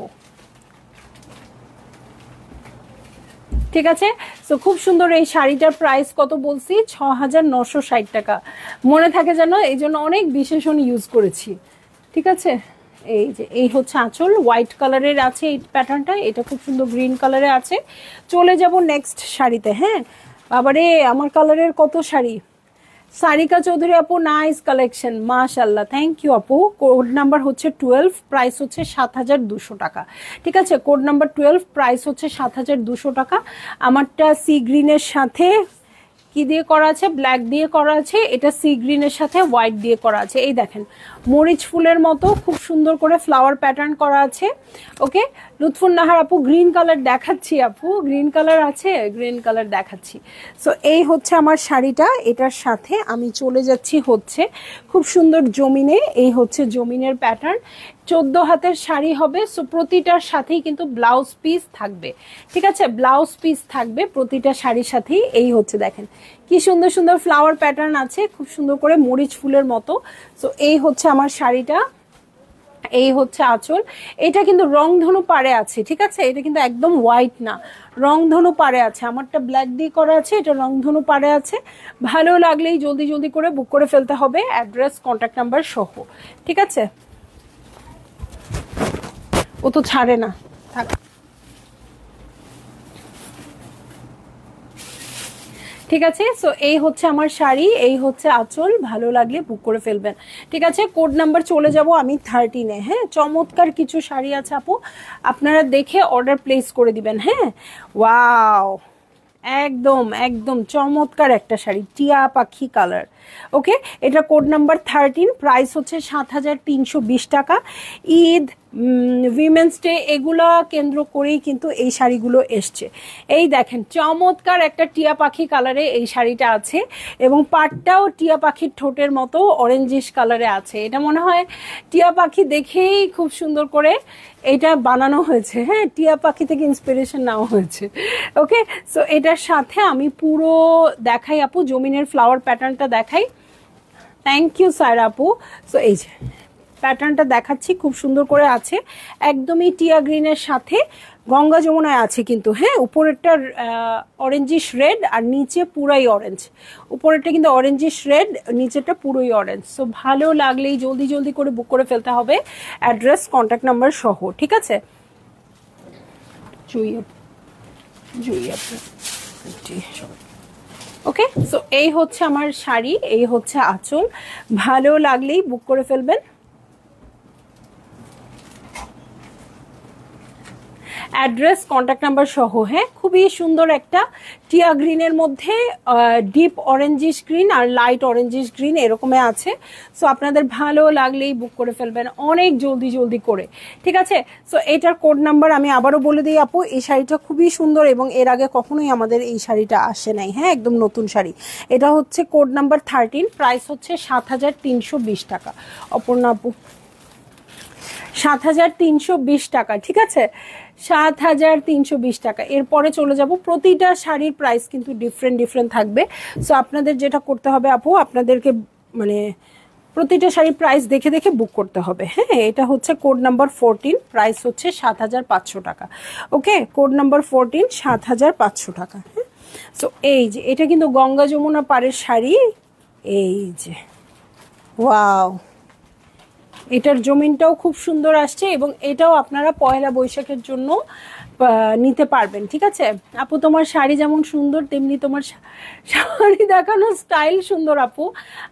ঠিক আছে, সো খুব সুন্দর। এই শাড়িটার প্রাইস কত বলছি? ৬,৯৬০ টাকা। মনে থাকে যেন, এই জন্য অনেক বিশেষণ ইউজ করেছি। ঠিক আছে, এই যে এই হচ্ছে আঁচল, হোয়াইট কালারের আছে এই প্যাটার্নটা। এটা খুব সুন্দর গ্রিন কালারে আছে। চলে যাব নেক্সট শাড়িতে। হ্যাঁ বাবারে, আমার কালারের কত শাড়ি। সারিকা চৌধুরী আপু নাইস কালেকশন, মাশাল্লাহ, থ্যাংক ইউ আপু। কোড নাম্বার হচ্ছে 12, প্রাইস হচ্ছে 7,200 টাকা। ঠিক আছে, কোড নাম্বার 12, প্রাইস হচ্ছে 7,200 টাকা। আমারটা সি গ্রিনের সাথে কি দিয়ে করা আছে? ব্ল্যাক দিয়ে করা আছে। এটা সি গ্রিনের সাথে হোয়াইট দিয়ে করা আছে। এই দেখেন, মরিচ ফুলের মতো খুব সুন্দর করে ফ্লাওয়ার প্যাটার্ন করা আছে। ওকে, লুৎফুন নাহার আপু গ্রিন কালার দেখাচ্ছি। আপু গ্রিন কালার আছে, গ্রিন কালার দেখাচ্ছি। সো এই হচ্ছে আমার শাড়িটা। এটার সাথে আমি চলে যাচ্ছি হচ্ছে খুব সুন্দর জমিনে। এই হচ্ছে জমিনের প্যাটার্ন, 14 হাতের শাড়ি হবে। সো প্রতিটার সাথেই কিন্তু ব্লাউজ পিস থাকবে। ঠিক আছে, ব্লাউজ পিস থাকবে প্রতিটা শাড়ির সাথেই। এই হচ্ছে দেখেন কি সুন্দর সুন্দর ফ্লাওয়ার প্যাটার্ন আছে, খুব সুন্দর করে মরিচ ফুলের মতো। সো এই হচ্ছে আমার শাড়িটা, এই হচ্ছে আঁচল। এটা কিন্তু রংধনু পাড়ে আছে। ঠিক আছে, এটা কিন্তু একদম হোয়াইট না, রংধনু পাড়ে আছে। আমারটা ব্ল্যাক দিয়ে করা আছে, এটা রংধনু পাড়ে আছে। ভালো লাগলেই জলদি জলদি করে বুক করে ফেলতে হবে, অ্যাড্রেস কন্ট্যাক্ট নাম্বার সহ। ঠিক আছে, ও তো ছাড়ে না, থাক। ঠিক আছে, সো এই হচ্ছে আমার শাড়ি, এই হচ্ছে আঁচল। ভালো লাগলে বুক করে ফেলবেন। ঠিক আছে, কোড নাম্বার চলে যাব আমি 13-এ। হ্যাঁ, চমৎকার কিছু শাড়ি আছে আপু, আপনারা দেখে অর্ডার প্লেস করে দিবেন। হ্যাঁ, ওয়াও, একদম একদম চমৎকার একটা শাড়ি, টিয়া পাখি কালার। ওকে, এটা কোড নাম্বার 13, প্রাইস হচ্ছে 7,320 টাকা। ঈদ, উইমেন্স ডে এগুলা কেন্দ্র করেই কিন্তু এই শাড়িগুলো এসছে। এই দেখেন চমৎকার একটা টিয়া পাখি কালারে এই শাড়িটা আছে, এবং পাটটাও টিয়া পাখির ঠোঁটের মতো অরেঞ্জিশ কালারে আছে। এটা মনে হয় টিয়া পাখি দেখেই খুব সুন্দর করে এটা বানানো হয়েছে। হ্যাঁ, টিয়া পাখি থেকে ইন্সপিরেশন নেওয়া হয়েছে। ওকে, সো এটার সাথে আমি পুরো দেখাই আপু, জমিনের ফ্লাওয়ার প্যাটার্নটা দেখাই। থ্যাংক ইউ স্যার আপু। সো এই যে প্যাটার্নটা দেখাচ্ছি, খুব সুন্দর করে আছে, একদমই টিয়া গ্রিনের সাথে গঙ্গা যমুনায় আছে কিন্তু, হ্যাঁ। উপরেরটা অরেঞ্জিশ রেড আর নিচে পুরাই অরেঞ্জ, উপরেরটা কিন্তু অরেঞ্জিশ রেড, নিচেরটা পুরোই অরেঞ্জ। সো ভালো লাগলেই জলদি জলদি করে বুক করে ফেলতে হবে, অ্যাড্রেস কন্ট্যাক্ট নাম্বার সহ, ঠিক আছে। ওকে, সো এই হচ্ছে আমার শাড়ি, এই হচ্ছে আঁচল, ভালো লাগলেই বুক করে ফেলবেন। অ্যাড্রেস কন্ট্যাক্ট নাম্বার সহ, হ্যাঁ। খুবই সুন্দর একটা টিয়া গ্রিনের মধ্যে ডিপ অরেঞ্জিশ গ্রিন আর লাইট অরেঞ্জিশ গ্রিন এরকমই আছে। সো আপনাদের ভালো লাগলেই বুক করে ফেলবেন অনেক জলদি জলদি করে, ঠিক আছে। সো এটার কোড নাম্বার আমি আবারও বলে দিই আপু, এই শাড়িটা খুবই সুন্দর এবং এর আগে কখনোই আমাদের এই শাড়িটা আসে নাই, হ্যাঁ, একদম নতুন শাড়ি। এটা হচ্ছে কোড নাম্বার 13, প্রাইস হচ্ছে 7320 টাকা। অপর্ণা আপু 7320 টাকা, ঠিক আছে, 7320 টাকা। এরপরে চলে যাব, প্রতিটা শাড়ির প্রাইস কিন্তু ডিফারেন্ট ডিফারেন্ট থাকবে। সো আপনাদের যেটা করতে হবে আপু, আপনাদেরকে মানে প্রতিটা শাড়ির প্রাইস দেখে দেখে বুক করতে হবে, হ্যাঁ। এটা হচ্ছে কোড নাম্বার 14, প্রাইস হচ্ছে 7500 টাকা। ওকে, কোড নাম্বার 14, 7500 টাকা, হ্যাঁ। সো এই যে এটা কিন্তু গঙ্গা যমুনা পাড়ের শাড়ি, এই যে ওয়াও, এটার জমিনটাও খুব সুন্দর আসছে এবং এটাও আপনারা পয়লা বৈশাখের জন্য নিতে পারবেন, ঠিক আছে। আপু তোমার শাড়ি যেমন সুন্দর তেমনি তোমার শাড়ি দেখানোর স্টাইল সুন্দর আপু।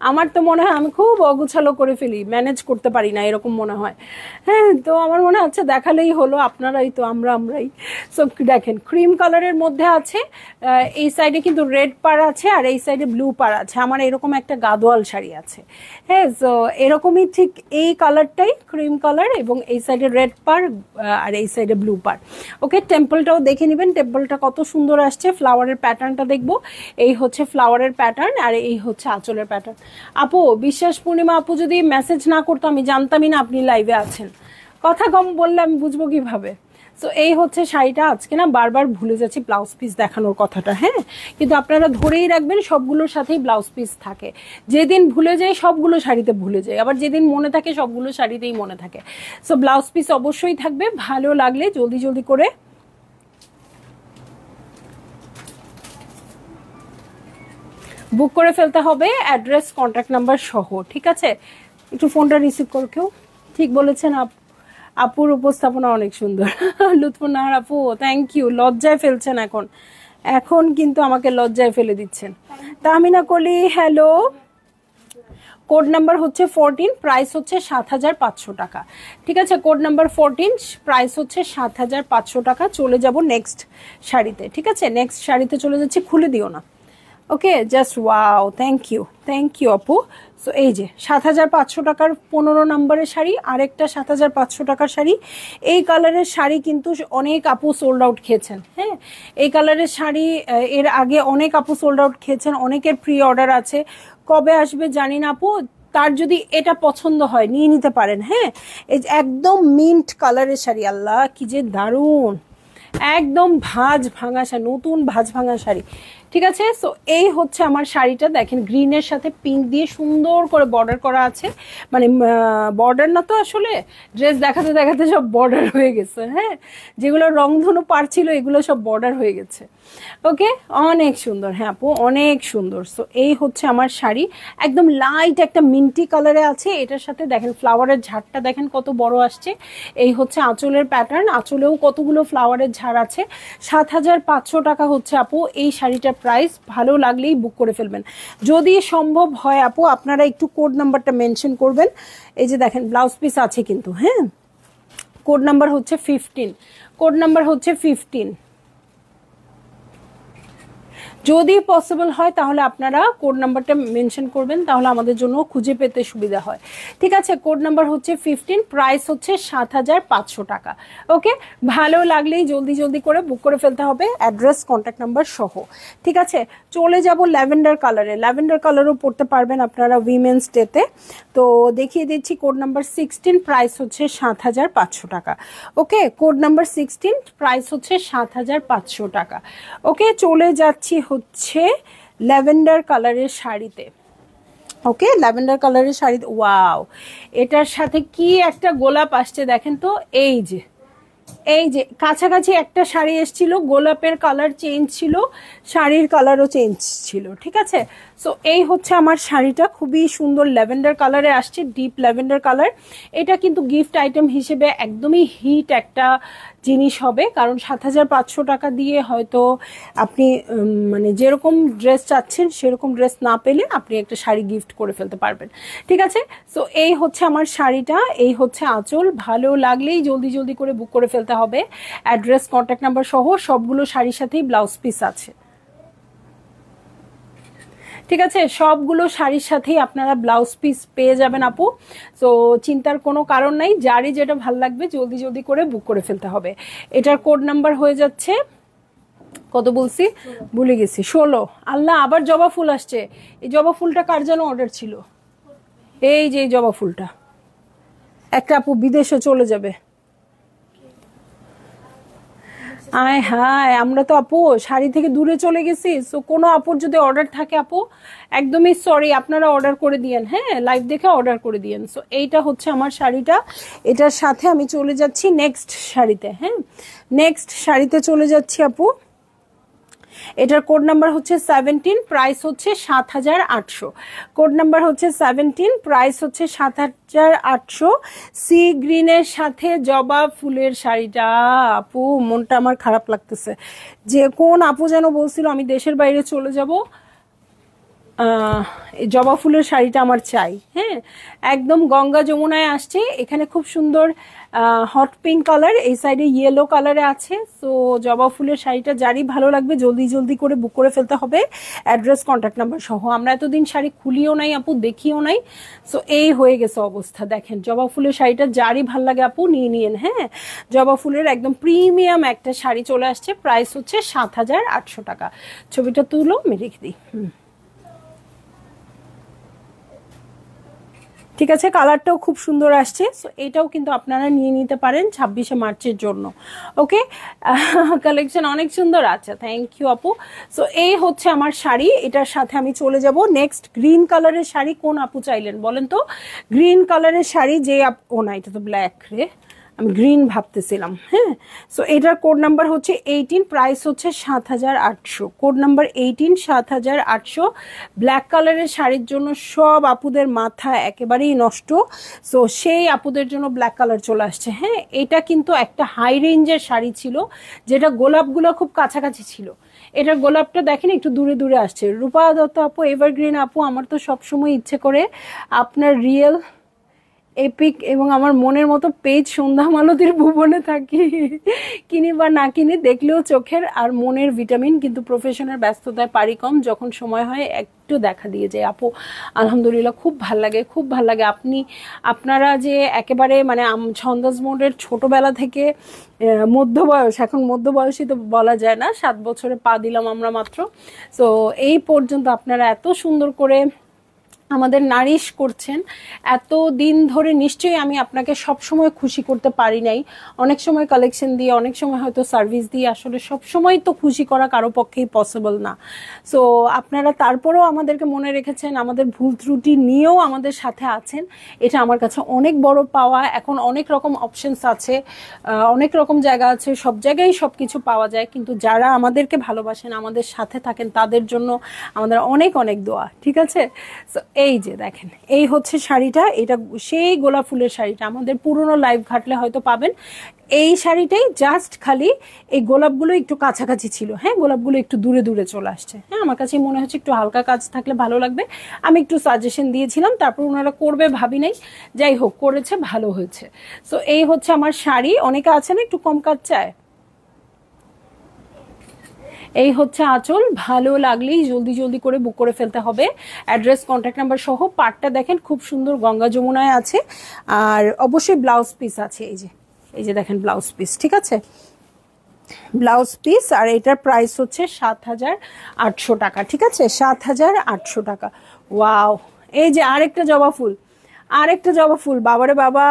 আমার তো মনে হয় আমি খুব অগুছালো করে ফেলি, ম্যানেজ করতে পারি না, এরকম মনে হয়, হ্যাঁ। তো আমার মনে হচ্ছে দেখালেই হলো, আপনারাই তো, আমরাই। সো দেখেন ক্রিম কালারের মধ্যে আছে, এই সাইডে কিন্তু রেড পার আছে আর এই সাইডে ব্লু পার আছে। আমার এরকম একটা গাদোয়াল শাড়ি আছে, হ্যাঁ। সো এরকমই ঠিক এই কালারটাই ক্রিম কালার এবং এই সাইডে রেড পার আর এই সাইডে ব্লু পার। ওকে, টেম্পলটাও দেখে নেবেন, টেম্পলটা কত সুন্দর আসছে, ফ্লাওয়ারের প্যাটার্নটা দেখবো। এই হচ্ছে ফ্লাওয়ারের প্যাটার্ন আর এই হচ্ছে আঁচলের প্যাটার্ন। আপু বিশ্বাস পূর্ণিমা আপু যদি মেসেজ না করতো আমি জানতামই না আপনি লাইভে আছেন, কথা কম বললে আমি বুঝবো কিভাবে। সো এই হচ্ছে শাড়িটা। আজকে না বারবার ভুলে যাচ্ছি ব্লাউজ পিস দেখানোর কথাটা, হ্যাঁ, কিন্তু আপনারা ধরেই রাখবেন সবগুলোর সাথেই ব্লাউজ পিস থাকে। যেদিন ভুলে যাই সবগুলো শাড়িতে ভুলে যাই, আবার যেদিন মনে থাকে সবগুলো শাড়িতেই মনে থাকে। সো ব্লাউজ পিস অবশ্যই থাকবে, ভালো লাগলে জলদি জলদি করে বুক করে ফেলতে হবে, অ্যাড্রেস কন্ট্যাক্ট নাম্বার সহ, ঠিক আছে। একটু ফোনটা রিসিভ করো কেউ। ঠিক বলেছেন আপুর উপস্থাপনা অনেক সুন্দর। লুৎফুন্নাহার আপু থ্যাংক ইউ। লজ্জায় ফেলছেন এখন, এখন কিন্তু আমাকে লজ্জায় ফেলে দিচ্ছেন। তাহমিনা কলি হ্যালো, কোড নাম্বার হচ্ছে 14, প্রাইস হচ্ছে 7500 টাকা, ঠিক আছে। কোড নাম্বার 14, প্রাইস হচ্ছে 7500 টাকা। চলে যাব নেক্সট শাড়িতে, ঠিক আছে, নেক্সট শাড়িতে চলে যাচ্ছি, খুলে দিও না। ওকে, জাস্ট ওয়াও, থ্যাংক ইউ আপু। সো এই যে 7500 টাকার 15 নম্বরের শাড়ি, আরেকটা 7500 টাকার শাড়ি। এই কালারের শাড়ি কিন্তু অনেক আপু সোল্ড আউট খেয়েছেন, হ্যাঁ। এই কালারের শাড়ি এর আগে অনেক আপু সোল্ড আউট খেয়েছেন, অনেকের প্রি অর্ডার আছে, কবে আসবে জানি না আপু। তার যদি এটা পছন্দ হয় নিয়ে নিতে পারেন, হ্যাঁ। এই একদম মিন্ট কালারের শাড়ি, আল্লাহ কি যে দারুণ, একদম ভাঁজ ভাঙা শাড়ি, নতুন ভাঁজ ভাঙা শাড়ি, ঠিক আছে। সো এই হচ্ছে আমার শাড়িটা, দেখেন গ্রিনের সাথে পিঙ্ক দিয়ে সুন্দর করে বর্ডার করা আছে, মানে বর্ডার না তো আসলে ড্রেস দেখাতে দেখাতে সব বর্ডার হয়ে গেছে, হ্যাঁ। যেগুলো রংধনু পার ছিল এগুলো সব বর্ডার হয়ে গেছে। ওকে, অনেক সুন্দর, হ্যাঁ আপু অনেক সুন্দর। সো এই হচ্ছে আমার শাড়ি, একদম লাইট একটা মিন্টি কালারে আছে, এটার সাথে দেখেন ফ্লাওয়ারের ঝাড়টা দেখেন কত বড় আসছে। এই হচ্ছে আঁচলের প্যাটার্ন, আঁচলেও কতগুলো ফ্লাওয়ারের ঝাড় আছে। 7500 টাকা হচ্ছে আপু এই শাড়িটার প্রাইস। ভালো লাগলেই বুক করে ফেলবেন, যদি সম্ভব হয় আপু আপনারা একটু কোড নাম্বারটা মেনশন করবেন। এই যে দেখেন ব্লাউজ পিস আছে কিন্তু, হ্যাঁ। কোড নাম্বার হচ্ছে 15, কোড নাম্বার হচ্ছে 15। যদি পসিবল হয় তাহলে আপনারা কোড নাম্বারটা মেনশন করবেন, তাহলে আমাদের জন্য খুঁজে পেতে সুবিধা হয়, ঠিক আছে। কোড নাম্বার হচ্ছে 15, প্রাইস হচ্ছে 7500 টাকা। ওকে, ভালো লাগলেই জলদি জলদি করে বুক করে ফেলতে হবে, অ্যাড্রেস কন্ট্যাক্ট নাম্বার সহ, ঠিক আছে। চলে যাব ল্যাভেন্ডার কালারে, ল্যাভেন্ডার কালারও পড়তে পারবেন আপনারা উইমেন্স ডেতে। তো দেখিয়ে দিচ্ছি, কোড নাম্বার 16, প্রাইস হচ্ছে 7500 টাকা। ওকে, কোড নাম্বার 16, প্রাইস হচ্ছে 7500 টাকা। ওকে, চলে যাচ্ছি হচ্ছে ল্যাভেন্ডার কালারের শাড়িতে। ওকে, ল্যাভেন্ডার কালারের শাড়ি। ওয়াও, এটার সাথে কি একটা গোলাপ আসছে দেখেন তো। এই যে কাছাকাছি একটা শাড়ি এসেছিল, গোলাপের কালার চেঞ্জ ছিল, শাড়ির কালারও চেঞ্জ ছিল, ঠিক আছে। সো এই হচ্ছে আমার শাড়িটা, খুবই সুন্দর ল্যাভেন্ডার কালারে আসছে, ডিপ ল্যাভেন্ডার কালার। এটা কিন্তু গিফট আইটেম হিসেবে একদমই হিট একটা জিনিস হবে, কারণ 7,500 টাকা দিয়ে হয়তো আপনি মানে যেরকম ড্রেস চাচ্ছেন সেরকম ড্রেস না পেলে আপনি একটা শাড়ি গিফট করে ফেলতে পারবেন, ঠিক আছে। সো এই হচ্ছে আমার শাড়িটা, এই হচ্ছে আঁচল। ভালো লাগলেই জলদি জলদি করে বুক করে ফেলতে হবে। অ্যাড্রেস, কন্ট্যাক্ট নাম্বার সহ সবগুলো শাড়ির সাথেই ব্লাউজ পিস আছে, ঠিক আছে। সবগুলো শাড়ির সাথেই আপনারা ব্লাউজ পিস পেয়ে যাবেন আপু। তো চিন্তার কোনো কারণ নাই, যারই যেটা ভাল লাগবে জলদি জলদি করে বুক করে ফেলতে হবে। এটার কোড নাম্বার হয়ে যাচ্ছে কত বলছি, ভুলে গেছি, 16। আল্লাহ, আবার জবা ফুল আসছে। এই জবা ফুলটা কার যেন অর্ডার ছিল, এই যে এই জবা ফুলটা, একটা আপু বিদেশে চলে যাবে। আয় হায়, আমরা তো আপু শাড়ি থেকে দূরে চলে গেছি। সো কোনো আপুর যদি অর্ডার থাকে আপু, একদমই সরি, আপনারা অর্ডার করে দিয়েন, হ্যাঁ, লাইভ দেখে অর্ডার করে দিয়েন। সো এইটা হচ্ছে আমার শাড়িটা, এটার সাথে আমি চলে যাচ্ছি নেক্সট শাড়িতে। হ্যাঁ, নেক্সট শাড়িতে চলে যাচ্ছি আপু। এটার কোড নাম্বার হচ্ছে 17, প্রাইস হচ্ছে 7,800। কোড নাম্বার হচ্ছে 17, প্রাইস হচ্ছে 7,800। সি গ্রিনের সাথে জবা ফুলের শাড়িটা, আপু মনটা আমার খারাপ লাগতেছে। যে কোন আপু যেন বলছিল আমি দেশের বাইরে চলে যাব, জবা ফুলের শাড়িটা আমার চাই। হ্যাঁ, একদম গঙ্গা যমুনায় আসছে, এখানে খুব সুন্দর হট পিঙ্ক কালার, এই সাইডে ইয়েলো কালারে আছে। সো জবা ফুলের শাড়িটা যারই ভালো লাগবে জলদি জলদি করে বুক করে ফেলতে হবে, অ্যাড্রেস, কন্ট্যাক্ট নাম্বার সহ। আমরা এতদিন শাড়ি খুলিও নাই আপু, দেখিও নাই। সো এই হয়ে গেছে অবস্থা। দেখেন জবা ফুলের শাড়িটা যারই ভালো লাগে আপু নিয়ে নিয়েন। হ্যাঁ, জবা ফুলের একদম প্রিমিয়াম একটা শাড়ি চলে আসছে, প্রাইস হচ্ছে 7,800 টাকা। ছবিটা তুলো, আমি রেখে দিই। ঠিক আছে, কালারটাও খুব সুন্দর আসছে। সো এটাও কিন্তু আপনারা নিয়ে নিতে পারেন 26শে মার্চের জন্য। ওকে, কালেকশন অনেক সুন্দর। আচ্ছা, থ্যাংক ইউ আপু। সো এই হচ্ছে আমার শাড়ি, এটার সাথে আমি চলে যাব নেক্সট। গ্রিন কালারের শাড়ি কোন আপু চাইলেন বলেন তো? গ্রিন কালারের শাড়ি যে ও না, এটা তো ব্ল্যাক রে, আমি গ্রিন ভাবতেছিলাম। হ্যাঁ, সো এটার কোড নাম্বার হচ্ছে 18, প্রাইস হচ্ছে 7,800। Code number 18, 7,800। ব্ল্যাক কালারের শাড়ির জন্য সব আপুদের মাথা একেবারেই নষ্ট। সো সেই আপুদের জন্য ব্ল্যাক কালার চলে আসছে। হ্যাঁ, এটা কিন্তু একটা হাই রেঞ্জের শাড়ি ছিল, যেটা গোলাপগুলো খুব কাছাকাছি ছিল। এটার গোলাপটা দেখেন একটু দূরে দূরে আসছে। রূপা দত্ত আপু, এভারগ্রিন আপু, আমার তো সবসময় ইচ্ছে করে আপনার রিয়েল এপিক এবং আমার মনের মতো পেজ সন্ধ্যা মালতীর ভুবনে থাকি, কিনি বা না কিনি, দেখলেও চোখের আর মনের ভিটামিন, কিন্তু প্রফেশনের ব্যস্ততায় পারি কম, যখন সময় হয় একটু দেখা দিয়ে যায়। আপু আলহামদুলিল্লাহ, খুব ভাল লাগে, খুব ভাল লাগে। আপনারা যে একেবারে মানে ছন্দাজ মোডের ছোটবেলা থেকে মধ্য বয়স, এখন মধ্য বয়সই তো বলা যায় না, 7 বছরে পা দিলাম আমরা মাত্র। সো এই পর্যন্ত আপনারা এত সুন্দর করে আমাদের নারিশ করছেন এত দিন ধরে, নিশ্চয়ই আমি আপনাকে সব সময় খুশি করতে পারি নাই। অনেক সময় কালেকশন দিয়ে, অনেক সময় হয়তো সার্ভিস দিয়ে, আসলে সব সময় তো খুশি করা কারো পক্ষেই পসিবল না। সো আপনারা তারপরেও আমাদেরকে মনে রেখেছেন, আমাদের ভুল ত্রুটি নিয়েও আমাদের সাথে আছেন, এটা আমার কাছে অনেক বড় পাওয়া। এখন অনেক রকম অপশনস আছে, অনেক রকম জায়গা আছে, সব জায়গায় সব কিছু পাওয়া যায়, কিন্তু যারা আমাদেরকে ভালোবাসেন, আমাদের সাথে থাকেন, তাদের জন্য আমাদের অনেক অনেক দোয়া, ঠিক আছে। সো এই যে দেখেন, এই হচ্ছে শাড়িটা, এটা সেই গোলাপ ফুলের শাড়িটা আমাদের পুরনো লাইভ ঘাটলে হয়তো পাবেন। এই শাড়িটাই জাস্ট খালি এই গোলাপগুলো একটু কাছাকাছি ছিল। হ্যাঁ, গোলাপগুলো একটু দূরে দূরে চলে আসছে। হ্যাঁ, আমার কাছে মনে হচ্ছে একটু হালকা কাজ থাকলে ভালো লাগবে। আমি একটু সাজেশন দিয়েছিলাম, তারপর ওনারা করবে ভাবি নাই, যাই হোক করেছে, ভালো হয়েছে। সো এই হচ্ছে আমার শাড়ি। অনেকে আছে না একটু কম কাজ চায়, এই হচ্ছে আঁচল। ভালো লাগলেই জলদি জলদি করে বুক করে ফেলতে হবে, অ্যাড্রেস, কন্ট্যাক্ট নাম্বার সহ। পাটটা দেখেন খুব সুন্দর গঙ্গা যমুনায় আছে, আর অবশ্যই ব্লাউজ পিস আছে। এই যে দেখেন ব্লাউজ পিস, ঠিক আছে, ব্লাউজ পিস। আর এটার প্রাইস হচ্ছে 7,800 টাকা, ঠিক আছে, 7,800 টাকা। ওয়াও, এই যে আরেকটা জবা ফুল, আরেকটা জবা ফুল, বাবারে বাবা,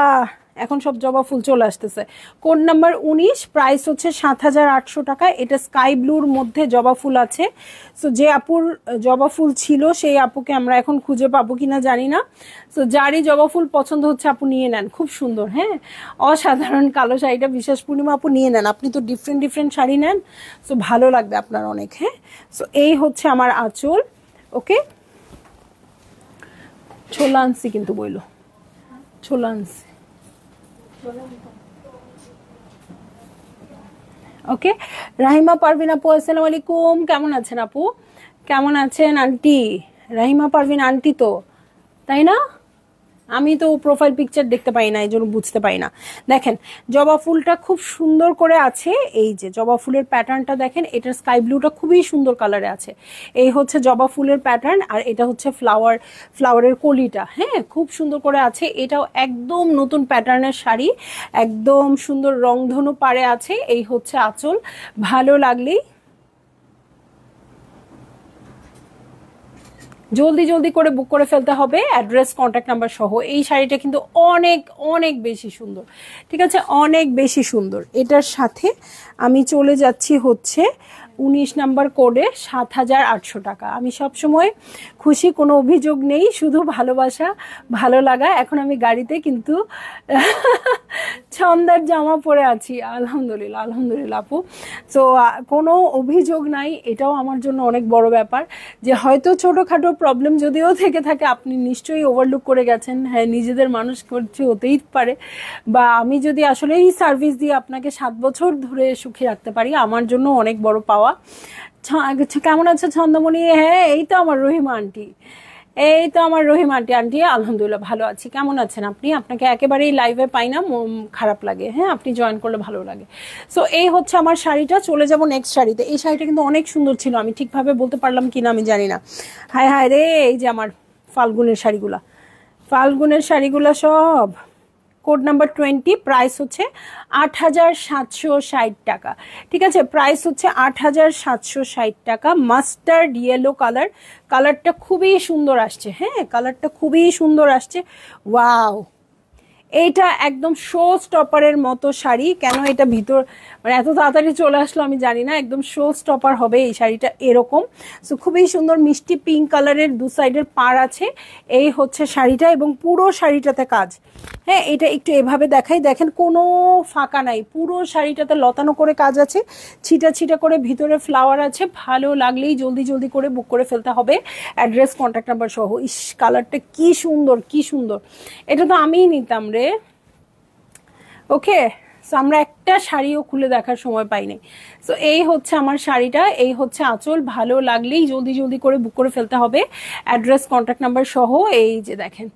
এখন সব জবা ফুল চলে আসতেছে। কোড নাম্বার 19, প্রাইস হচ্ছে 7,800 টাকা। এটা স্কাই ব্লুর মধ্যে জবা ফুল আছে। সো যে আপুর জবা ফুল ছিল সেই আপুকে আমরা এখন খুঁজে পাবো কিনা জানি না। সো যারই জবা ফুল পছন্দ হচ্ছে আপু নিয়ে নেন, খুব সুন্দর। হ্যাঁ, অসাধারণ কালো শাড়িটা বিশ্বাস পূর্ণিমা আপু নিয়ে নেন, আপনি তো ডিফারেন্ট ডিফারেন্ট শাড়ি নেন, সো ভালো লাগবে আপনার অনেক। হ্যাঁ, সো এই হচ্ছে আমার আঁচল। ওকে, ছোলা আনছি কিন্তু বইলো, ছোলা আনছি। ওকে, রাহিমা পারভিন আপু আসসালামু আলাইকুম, কেমন আছেন আপু? কেমন আছেন আন্টি? রাহিমা পারভিন আন্টি তো, তাই না? আমি তো প্রোফাইল পিকচার দেখতে পাই না, এই জন্য বুঝতে পাই না। দেখেন জবা ফুলটা খুব সুন্দর করে আছে। এই যে জবা ফুলের প্যাটার্নটা দেখেন, এটার স্কাই ব্লুটা খুবই সুন্দর কালারে আছে। এই হচ্ছে জবা ফুলের প্যাটার্ন, আর এটা হচ্ছে ফ্লাওয়ারের কলিটা। হ্যাঁ, খুব সুন্দর করে আছে। এটাও একদম নতুন প্যাটার্নের শাড়ি, একদম সুন্দর রংধনু পাড়ে আছে। এই হচ্ছে আঁচল, ভালো লাগলেই জলদি জলদি করে বুক করে ফেলতে হবে, অ্যাড্রেস কন্ট্যাক্ট নাম্বার সহ। এই শাড়িটা কিন্তু অনেক অনেক বেশি সুন্দর, ঠিক আছে, অনেক বেশি সুন্দর। এটার সাথে আমি চলে যাচ্ছি হচ্ছে 19 নাম্বার কোডে, 7,800 টাকা। আমি সবসময় খুশি, কোনো অভিযোগ নেই, শুধু ভালোবাসা, ভালো লাগা। এখন আমি গাড়িতে কিন্তু ছন্দার জামা পরে আছি, আলহামদুলিল্লাহ আলহামদুলিল্লাহ আপু। তো কোনো অভিযোগ নাই, এটাও আমার জন্য অনেক বড় ব্যাপার যে হয়তো ছোটোখাটো প্রবলেম যদিও থেকে থাকে আপনি নিশ্চয়ই ওভারলুক করে গেছেন। হ্যাঁ, নিজেদের মানুষ করছে, হতেই পারে। বা আমি যদি আসলে এই সার্ভিস দিয়ে আপনাকে 7 বছর ধরে সুখী রাখতে পারি, আমার জন্য অনেক বড় পাওয়া। কেমন আছে ছন্দমণি? হ্যাঁ, এই তো আমার রহিমা আন্টি, এই তো আমার রহিমা আন্টি। আন্টি আলহামদুলিল্লাহ ভালো আছি, কেমন আছেন আপনি? আপনাকে একেবারেই লাইভে পাই না, খারাপ লাগে। হ্যাঁ, আপনি জয়েন করলে ভালো লাগে। সো এই হচ্ছে আমার শাড়িটা। চলে যাব নেক্সট শাড়িতে। এই শাড়িটা কিন্তু অনেক সুন্দর ছিল, আমি ঠিকভাবে বলতে পারলাম কিনা আমি জানি না। হায় হায় রে, এই যে আমার ফাল্গুনের শাড়িগুলা, ফাল্গুনের শাড়িগুলা সব। কোড নাম্বার 20, প্রাইস হচ্ছে 8,760 টাকা। ঠিক আছে, প্রাইস হচ্ছে 8,760 টাকা। মাস্টার্ড ইয়েলো কালার, কালারটা খুবই সুন্দর আসছে। হ্যাঁ, কালারটা খুবই সুন্দর আসছে। ওয়াও, এইটা একদম শো স্টপারের মতো শাড়ি। কেন এটা ভিতর মানে এত তাড়াতাড়ি চলে আসলো আমি জানি না, একদম শো স্টপার হবে এই শাড়িটা এরকম। সো খুবই সুন্দর মিষ্টি পিঙ্ক কালারের দু সাইডের পাড় আছে। এই হচ্ছে শাড়িটা, এবং পুরো শাড়িটাতে কাজ। হ্যাঁ, এটা একটু এভাবে দেখাই, দেখেন কোনো ফাঁকা নাই, পুরো শাড়িটাতে লতানো করে কাজ আছে, ছিটা ছিটা করে ভিতরে ফ্লাওয়ার আছে। ভালো লাগলেই জলদি জলদি করে বুক করে ফেলতে হবে, অ্যাড্রেস কন্ট্যাক্ট নাম্বার সহ। ইস, কালারটা কি সুন্দর, কি সুন্দর, এটা তো আমিই নিতাম রে। ওকে, সো আমরা একটা শাড়িও খুলে দেখার সময় পাইনি। সো এই হচ্ছে আমার শাড়িটা, এই হচ্ছে আঁচল। ভালো লাগলেই জলদি জলদি করে বুক করে ফেলতে হবে, অ্যাড্রেস কন্ট্যাক্ট নাম্বার সহ। এই যে দেখেন,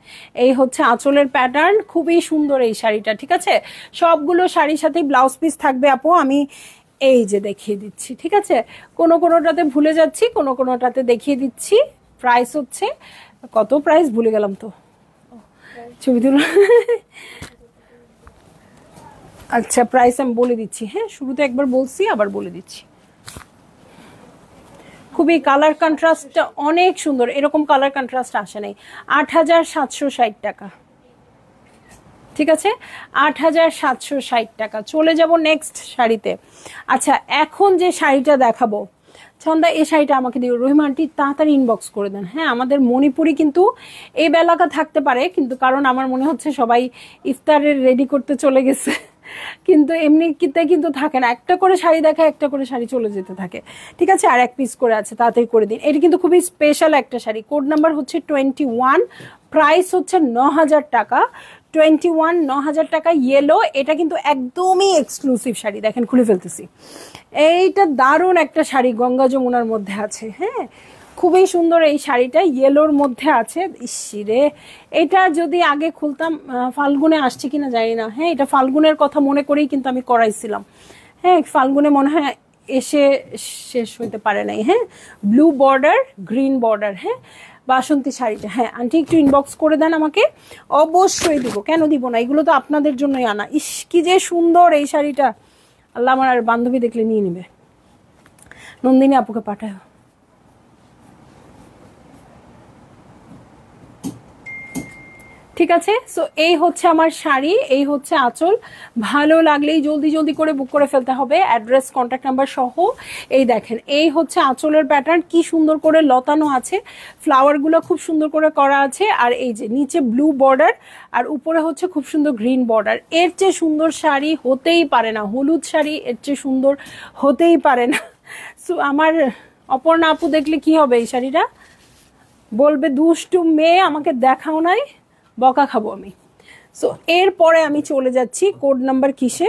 এই হচ্ছে আঁচলের প্যাটার্ন, খুবই সুন্দর এই শাড়িটা। ঠিক আছে, সবগুলো শাড়ির সাথে ব্লাউজ পিস থাকবে আপু, আমি এই যে দেখিয়ে দিচ্ছি। ঠিক আছে, কোনোটাতে ভুলে যাচ্ছি, কোনোটাতে দেখিয়ে দিচ্ছি। প্রাইস হচ্ছে কত, প্রাইস ভুলে গেলাম তো, ছবি তুলো। আচ্ছা, প্রাইস আমি বলে দিচ্ছি। হ্যাঁ, শুরুতে একবার বলছি, আবার বলে দিচ্ছি। খুবই কালার কন্ট্রাস্টটা অনেক সুন্দর, এরকম কালার কন্ট্রাস্ট আসে নাই। 8,760 টাকা। ঠিক আছে, 8,760 টাকা। চলে যাব নেক্সট শাড়িতে। আচ্ছা, এখন যে শাড়িটা দেখাবো, ছন্দা এই শাড়িটা আমাকে দিও। রহিমা আন্টি তাড়াতাড়ি ইনবক্স করে দেন। হ্যাঁ, আমাদের মণিপুরি কিন্তু এই বেলাকা থাকতে পারে, কিন্তু কারণ আমার মনে হচ্ছে সবাই ইফতারের রেডি করতে চলে গেছে, কিন্তু এমনিতে কিন্তু থাকে না, একটা করে শাড়ি দেখা, একটা করে শাড়ি চলে যেতে থাকে। ঠিক আছে, আর এক পিস করে আছে, তাড়াতাড়ি করে দিন। এটা কিন্তু খুবই স্পেশাল একটা শাড়ি। কোড নাম্বার হচ্ছে 21, প্রাইস হচ্ছে 9,000 টাকা। 21, 9,000 টাকা। ইয়েলো, এটা কিন্তু একদমই এক্সক্লুসিভ শাড়ি। দেখেন, খুলে ফেলতেছি। এইটা দারুণ একটা শাড়ি, গঙ্গা যমুনার মধ্যে আছে। হ্যাঁ, খুবই সুন্দর এই শাড়িটা, ইয়েলোর মধ্যে আছে। ইসিরে, এটা যদি আগে খুলতাম, ফাল্গুনে আসছে কিনা জানি না। হ্যাঁ, এটা ফাল্গুনের কথা মনে করেই কিন্তু আমি করাইছিলাম। হ্যাঁ, ফাল্গুনে মনে হয় এসে শেষ হইতে পারে নাই। হ্যাঁ, ব্লু বর্ডার, গ্রিন বর্ডার। হ্যাঁ, বাসন্তী শাড়িটা। হ্যাঁ আন্টি, একটু ইনবক্স করে দেন আমাকে, অবশ্যই দিব, কেন দিব না, এগুলো তো আপনাদের জন্যই আনা। ইস, কি যে সুন্দর এই শাড়িটা, আল্লাহ, আমার আর বান্ধবী দেখলে নিয়ে নিবে। নন্দিনী আপুকে পাঠায়। ঠিক আছে। সো এই হচ্ছে আমার শাড়ি, এই হচ্ছে আঁচল। ভালো লাগলেই জলদি জলদি করে বুক করে ফেলতে হবে, অ্যাড্রেস কন্ট্যাক্ট নাম্বার সহ। এই দেখেন, এই হচ্ছে আঁচলের প্যাটার্ন, কি সুন্দর করে লতানো আছে, ফ্লাওয়ারগুলো খুব সুন্দর করে করা আছে। আর এই যে নিচে ব্লু বর্ডার আর উপরে হচ্ছে খুব সুন্দর গ্রিন বর্ডার। এর চেয়ে সুন্দর শাড়ি হতেই পারে না, হলুদ শাড়ি এর চেয়ে সুন্দর হতেই পারে না। সো আমার অপর্ণা আপু দেখলে কি হবে, এই শাড়িটা বলবে দুষ্টু মেয়ে আমাকে দেখাও নাই, বকা খাবো আমি। সো এরপরে আমি চলে যাচ্ছি কোড নাম্বার কিসে,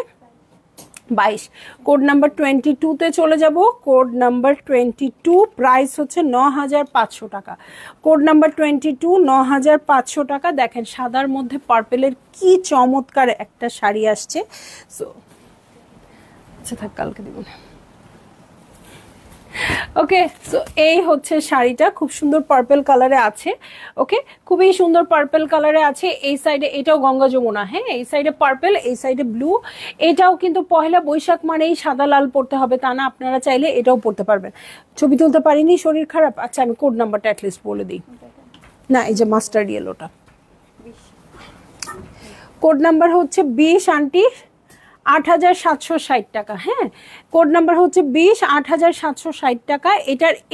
22, কোড নাম্বার 22-তে চলে যাব। কোড নাম্বার 22, প্রাইস হচ্ছে 9500 টাকা। কোড নাম্বার 22, 9500 টাকা। দেখেন সাদার মধ্যে পার্পেলের কি চমৎকার একটা শাড়ি আসছে। সো আচ্ছা থাক, কালকে দিব না। ওকে, সো এই হচ্ছে শাড়িটা, খুব সুন্দর পার্পল কালারে আছে। ওকে, খুবই সুন্দর পার্পল কালারে আছে। এই সাইডে এটাও গঙ্গা যমুনা, হ্যাঁ, এই সাইডে পার্পল, এই সাইডে ব্লু। এটাও কিন্তু পহেলা বৈশাখ মানেই সাদা লাল পরতে হবে তা না, আপনারা চাইলে এটাও পরতে পারবেন। ছবি তুলতে পারিনি, শরীর খারাপ। আচ্ছা আমি কোড নাম্বারটা অ্যাটলিস্ট বলে দিই। না, এই যে মাস্টার্ড ইয়েলোটা, কোড নাম্বার হচ্ছে 20 আন্টি, 8760 টাকা। হ্যাঁ, কোড নাম্বার হচ্ছে 20, 8760 টাকা।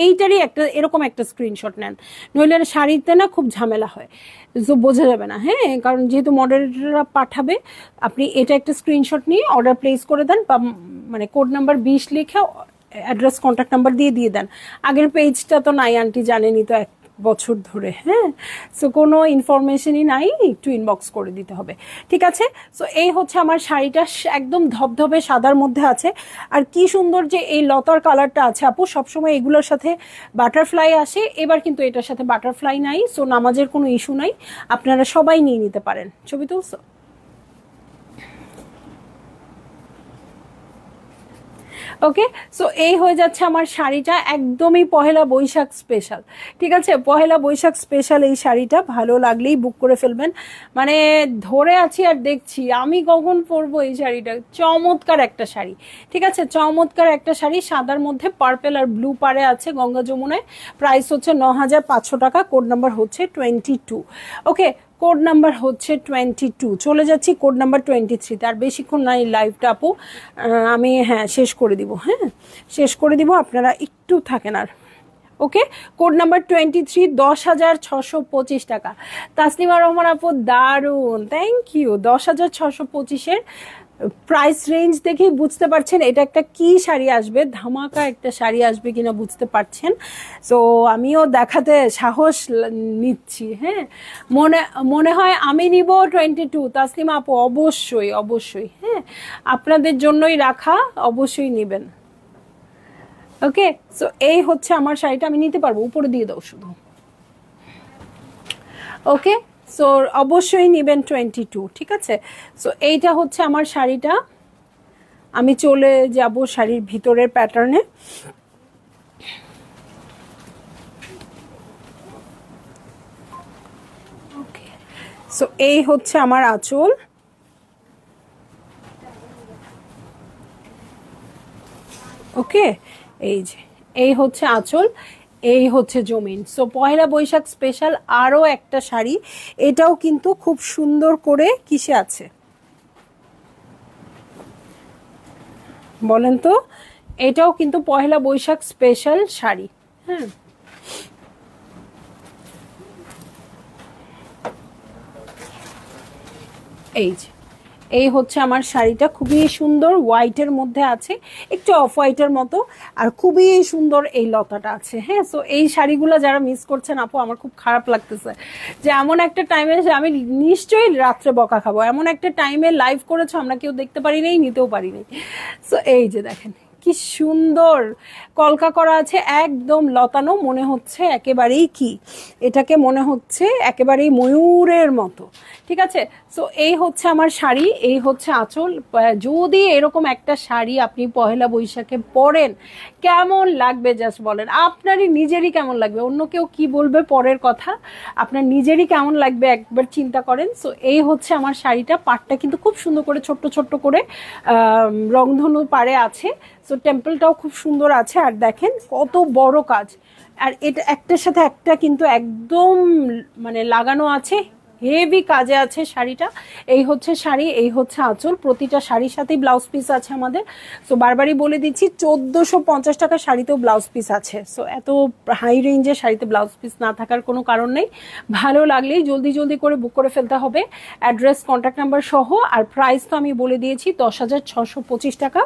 এইটারই একটা এরকম একটা স্ক্রিনশট নেন, নইলে শাড়িতে না খুব ঝামেলা হয়, তো বোঝা যাবে না। হ্যাঁ, কারণ যেহেতু মডেলরা পাঠাবে, আপনি এটা একটা স্ক্রিনশট নিয়ে অর্ডার প্লেস করে দেন, বা মানে কোড নাম্বার 20 লিখে অ্যাড্রেস কন্ট্যাক্ট নাম্বার দিয়ে দেন। আগের পেজটা তো নাই আন্টি, জানেনই তো, 1 বছর ধরে। হ্যাঁ, সো কোনো ইনফরমেশনই নাই, একটু ইনবক্স করে দিতে হবে। ঠিক আছে, সো এই হচ্ছে আমার শাড়িটা, একদম ধবধবে সাদার মধ্যে আছে। আর কি সুন্দর যে এই লতার কালারটা আছে আপু, সবসময় এগুলোর সাথে বাটারফ্লাই আসে, এবার কিন্তু এটার সাথে বাটারফ্লাই নাই। সো নামাজের কোনো ইস্যু নাই, আপনারা সবাই নিয়ে নিতে পারেন। ছবি তুলছো? ওকে, সো এই হয়ে যাচ্ছে আমার শাড়িটা, একদমই পহেলা বৈশাখ স্পেশাল। ঠিক আছে, পহেলা বৈশাখ স্পেশাল এই শাড়িটা, ভালো লাগলেই বুক করে ফেলবেন। মানে ধরে আছি আর দেখছি আমি কখন পরবো এই শাড়িটা। চমৎকার একটা শাড়ি, ঠিক আছে, চমৎকার একটা শাড়ি, সাদার মধ্যে পার্পেল আর ব্লু পারে আছে, গঙ্গা যমুনায়। প্রাইস হচ্ছে 9500 টাকা। কোড নাম্বার হচ্ছে 22। ওকে, কোড নাম্বার হচ্ছে 22। চলে যাচ্ছি কোড নাম্বার 23-তে। আর বেশিক্ষণ নাই লাইভটা আপু, আমি হ্যাঁ শেষ করে দিব। হ্যাঁ, শেষ করে দিব, আপনারা একটু থাকেন আর। ওকে, কোড নাম্বার 23, 10,625 টাকা। তাসলিমা রহমান আপু দারুন, থ্যাংক ইউ। 10,625-এর প্রাইস রেঞ্জ দেখেই বুঝতে পারছেন এটা একটা কি শাড়ি আসবে, ধামাকা একটা শাড়ি আসবে কিনা বুঝতে পারছেন। সো আমিও দেখাতে সাহস নিচ্ছি। হ্যাঁ, মনে হয় আমি নিব 22। তাসলিমা আপু অবশ্যই অবশ্যই, হ্যাঁ, আপনাদের জন্যই রাখা, অবশ্যই নেবেন। ওকে, সো এই হচ্ছে আমার শাড়িটা, আমি নিতে পারবো, উপরে দিয়ে দাও শুধু। ওকে, সো অবশ্যই নেবেন 22। ঠিক আছে, সো এইটা হচ্ছে আমার শাড়িটা। আমি চলে যাব শাড়ির ভিতরের প্যাটার্নে। ওকে, সো এই হচ্ছে আমার আঁচল। ওকে, এই যে এই হচ্ছে আঁচল, এই হচ্ছে জমিন। সো পয়লা বৈশাখ স্পেশাল আরও একটা শাড়ি, এটাও কিন্তু খুব সুন্দর করে কিসে আছে বলেন তো, এটাও কিন্তু পয়লা বৈশাখ স্পেশাল শাড়ি। হ্যাঁ, এই যে এই হচ্ছে আমার শাড়িটা, খুবই সুন্দর, হোয়াইটের মধ্যে আছে, একটু অফ হোয়াইটের মতো, আর খুবই সুন্দর এই লতাটা আছে। হ্যাঁ, সো এই শাড়িগুলো যারা মিস করছেন আপু, আমার খুব খারাপ লাগতেছে যে এমন একটা টাইমে, আমি নিশ্চয়ই রাত্রে বকা খাবো, এমন একটা টাইমে লাইভ করেছো আমরা কেউ দেখতে পারি নাই, নিতেও পারি নাই। সো এই যে দেখেন কি সুন্দর কলকা করা আছে, একদম লতানো, মনে হচ্ছে একেবারেই কি, এটাকে মনে হচ্ছে একেবারেই ময়ূরের মতো। ঠিক আছে, সো এই হচ্ছে আমার শাড়ি, এই হচ্ছে আঁচল। যদি এরকম একটা শাড়ি আপনি পহেলা বৈশাখে পরেন, কেমন লাগবে জাস্ট বলেন, আপনারই নিজেরই কেমন লাগবে, অন্য কেউ কি বলবে পরের কথা, আপনার নিজেরই কেমন লাগবে একবার চিন্তা করেন। সো এই হচ্ছে আমার শাড়িটা, পাটটা কিন্তু খুব সুন্দর করে ছোট্ট ছোট্ট করে রংধনু পাড়ে আছে। সো টেম্পলটাও খুব সুন্দর আছে, আর দেখেন কত বড় কাজ, আর এটা একটার সাথে একটা কিন্তু একদম মানে লাগানো আছে। হেভি কাজে আছে শাড়িটা। এই হচ্ছে শাড়ি, এই হচ্ছে আঁচল, প্রতিটা শাড়ির সাথেই ব্লাউজ পিস আছে আমাদের। সো বারবারই বলে দিচ্ছি 1450 টাকা শাড়িতেও ব্লাউজ পিস আছে। সো এত হাই রেঞ্জের শাড়িতে ব্লাউজ পিস না থাকার কোনো কারণ নেই। ভালো লাগলেই জলদি জলদি করে বুক করে ফেলতে হবে, অ্যাড্রেস কন্ট্যাক্ট নাম্বার সহ। আর প্রাইস তো আমি বলে দিয়েছি 10,625 টাকা।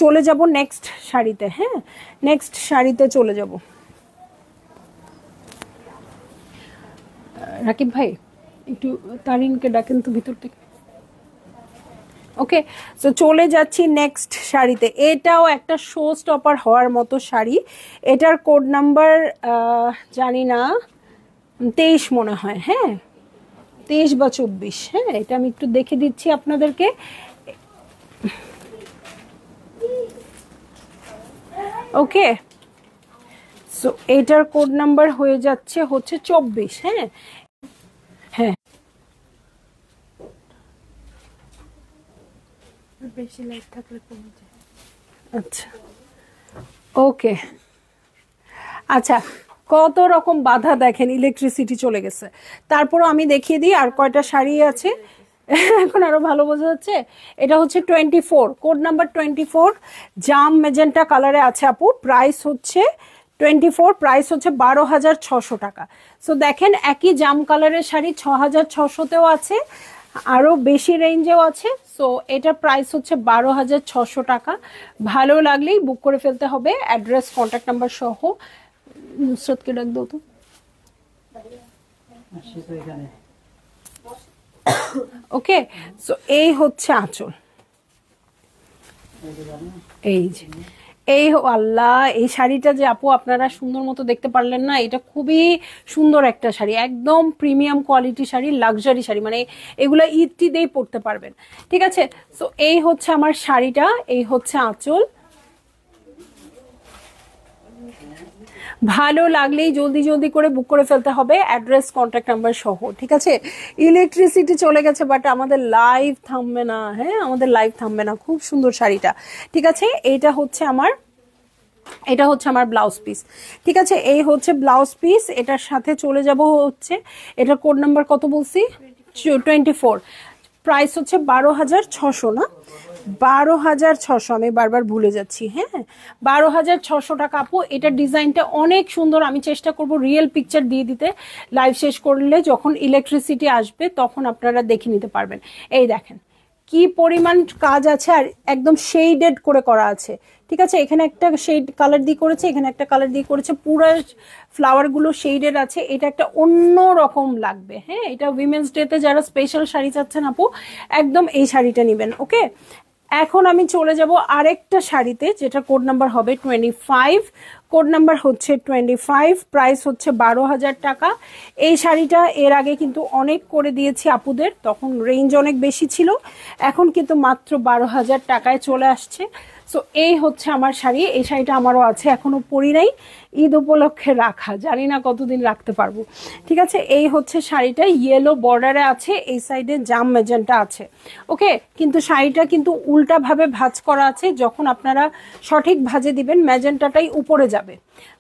চলে যাব নেক্সট শাড়িতে। হ্যাঁ, নেক্সট শাড়িতে চলে যাব। রাকিব ভাই একটু তারিনকে ডাকেন তো ভিতর থেকে। ওকে, সো চলে যাচ্ছি নেক্সট শাড়িতে। এটাও একটা শো স্টপার হওয়ার মতো শাড়ি। এটার কোড নাম্বার জানি না, 23 মনে হয়। হ্যাঁ, 23 বা 24। হ্যাঁ, এটা আমি একটু দেখে দিচ্ছি আপনাদেরকে। ওকে, সো এটার কোড নাম্বার হয়ে যাচ্ছে হচ্ছে 24। হ্যাঁ হ্যাঁ, বেশি লাইট থাকলে কমে যায়। আচ্ছা, ওকে। আচ্ছা, কত রকম বাধা দেখেন, ইলেকট্রিসিটি চলে গেছে। তারপরও আমি দেখিয়ে দিই আর কয়টা শাড়ি আছে, এখন আরো ভালো বোঝা যাচ্ছে। এটা হচ্ছে 24, কোড নাম্বার 24, জাম মেজেন্টা কালারে আছে আপু। প্রাইস হচ্ছে 24, প্রাইস হচ্ছে 12,600 টাকা। সো দেখেন, একই জাম কালারের শাড়ি 6,600তেও আছে, আরো বেশি রেঞ্জেও আছে। সো এটার প্রাইস হচ্ছে 12,600 টাকা। ভালো লাগলেই বুক করে ফেলতে হবে, অ্যাড্রেস কন্ট্যাক্ট নাম্বার সহ। নুসরতকে ডাক দাও তো। ওকে, সো এই হচ্ছে আঁচল। এই যে, এই আল্লাহ, এই শাড়িটা যে আপু আপনারা সুন্দর মতো দেখতে পারলেন না, এটা খুবই সুন্দর একটা শাড়ি, একদম premium quality sari, luxury sari, মানে এগুলা ঈদ টিদেই পরতে পারবেন। ঠিক আছে, সো এই হচ্ছে আমার শাড়িটা, এই হচ্ছে আঁচল। ভালো লাগলেই জলদি জলদি করে বুক করে ফেলতে হবে, অ্যাড্রেস কন্ট্যাক্ট নাম্বার সহ। ঠিক আছে, ইলেকট্রিসিটি চলে গেছে বাট আমাদের লাইভ থামবে না। হ্যাঁ, আমাদের লাইভ থামবে না। খুব সুন্দর শাড়িটা। ঠিক আছে, এটা হচ্ছে আমার ব্লাউজ পিস। ঠিক আছে, এই হচ্ছে ব্লাউজ পিস। এটার সাথে চলে যাব হচ্ছে, এটার কোড নাম্বার কত বলছি? 24। প্রাইস হচ্ছে 12,600 না, 12,600, আমি বারবার ভুলে যাচ্ছি। হ্যাঁ, 12,600 টাকা আপু। এটার ডিজাইনটা অনেক সুন্দর। আমি চেষ্টা করব রিয়েল পিকচার দিয়ে দিতে, লাইভ শেষ করলে যখন ইলেকট্রিসিটি আসবে তখন আপনারা দেখে নিতে পারবেন। এই দেখেন কি পরিমাণ কাজ আছে, আর একদম শেডেড করে করা আছে। ঠিক আছে, এখানে একটা শেড কালার দিয়ে করেছে, এখানে একটা কালার দিয়ে করেছে, পুরো ফ্লাওয়ার গুলো শেডেড আছে। এটা একটা অন্য রকম লাগবে। হ্যাঁ, এটা উইমেন্স ডেতে যারা স্পেশাল শাড়ি চাচ্ছেন আপু, একদম এই শাড়িটা নেবেন। ওকে, এখন আমি চলে যাব আরেকটা শাড়িতে, যেটা কোড নাম্বার হবে 25। কোড নাম্বার হচ্ছে 25, প্রাইস হচ্ছে 12,000 টাকা। এই শাড়িটা এর আগে কিন্তু অনেক করে দিয়েছি আপুদের, তখন রেঞ্জ অনেক বেশি ছিল, এখন কিন্তু মাত্র 12,000 টাকায় চলে আসছে। সো এই হচ্ছে আমার শাড়ি। এই শাড়িটা আমারও আছে, এখনো পরি নাই, ঈদ উপলক্ষে রাখা, জানি না কতদিন রাখতে পারবো। ঠিক আছে, এই হচ্ছে শাড়িটা, ইয়েলো বর্ডারে আছে, এই সাইডে জাম মেজেন্টা আছে। ওকে, কিন্তু শাড়িটা কিন্তু উল্টা ভাবে ভাঁজ করা আছে। যখন আপনারা সঠিক ভাঁজে দিবেন, ম্যাজেন্টাটাই উপরে যাবে,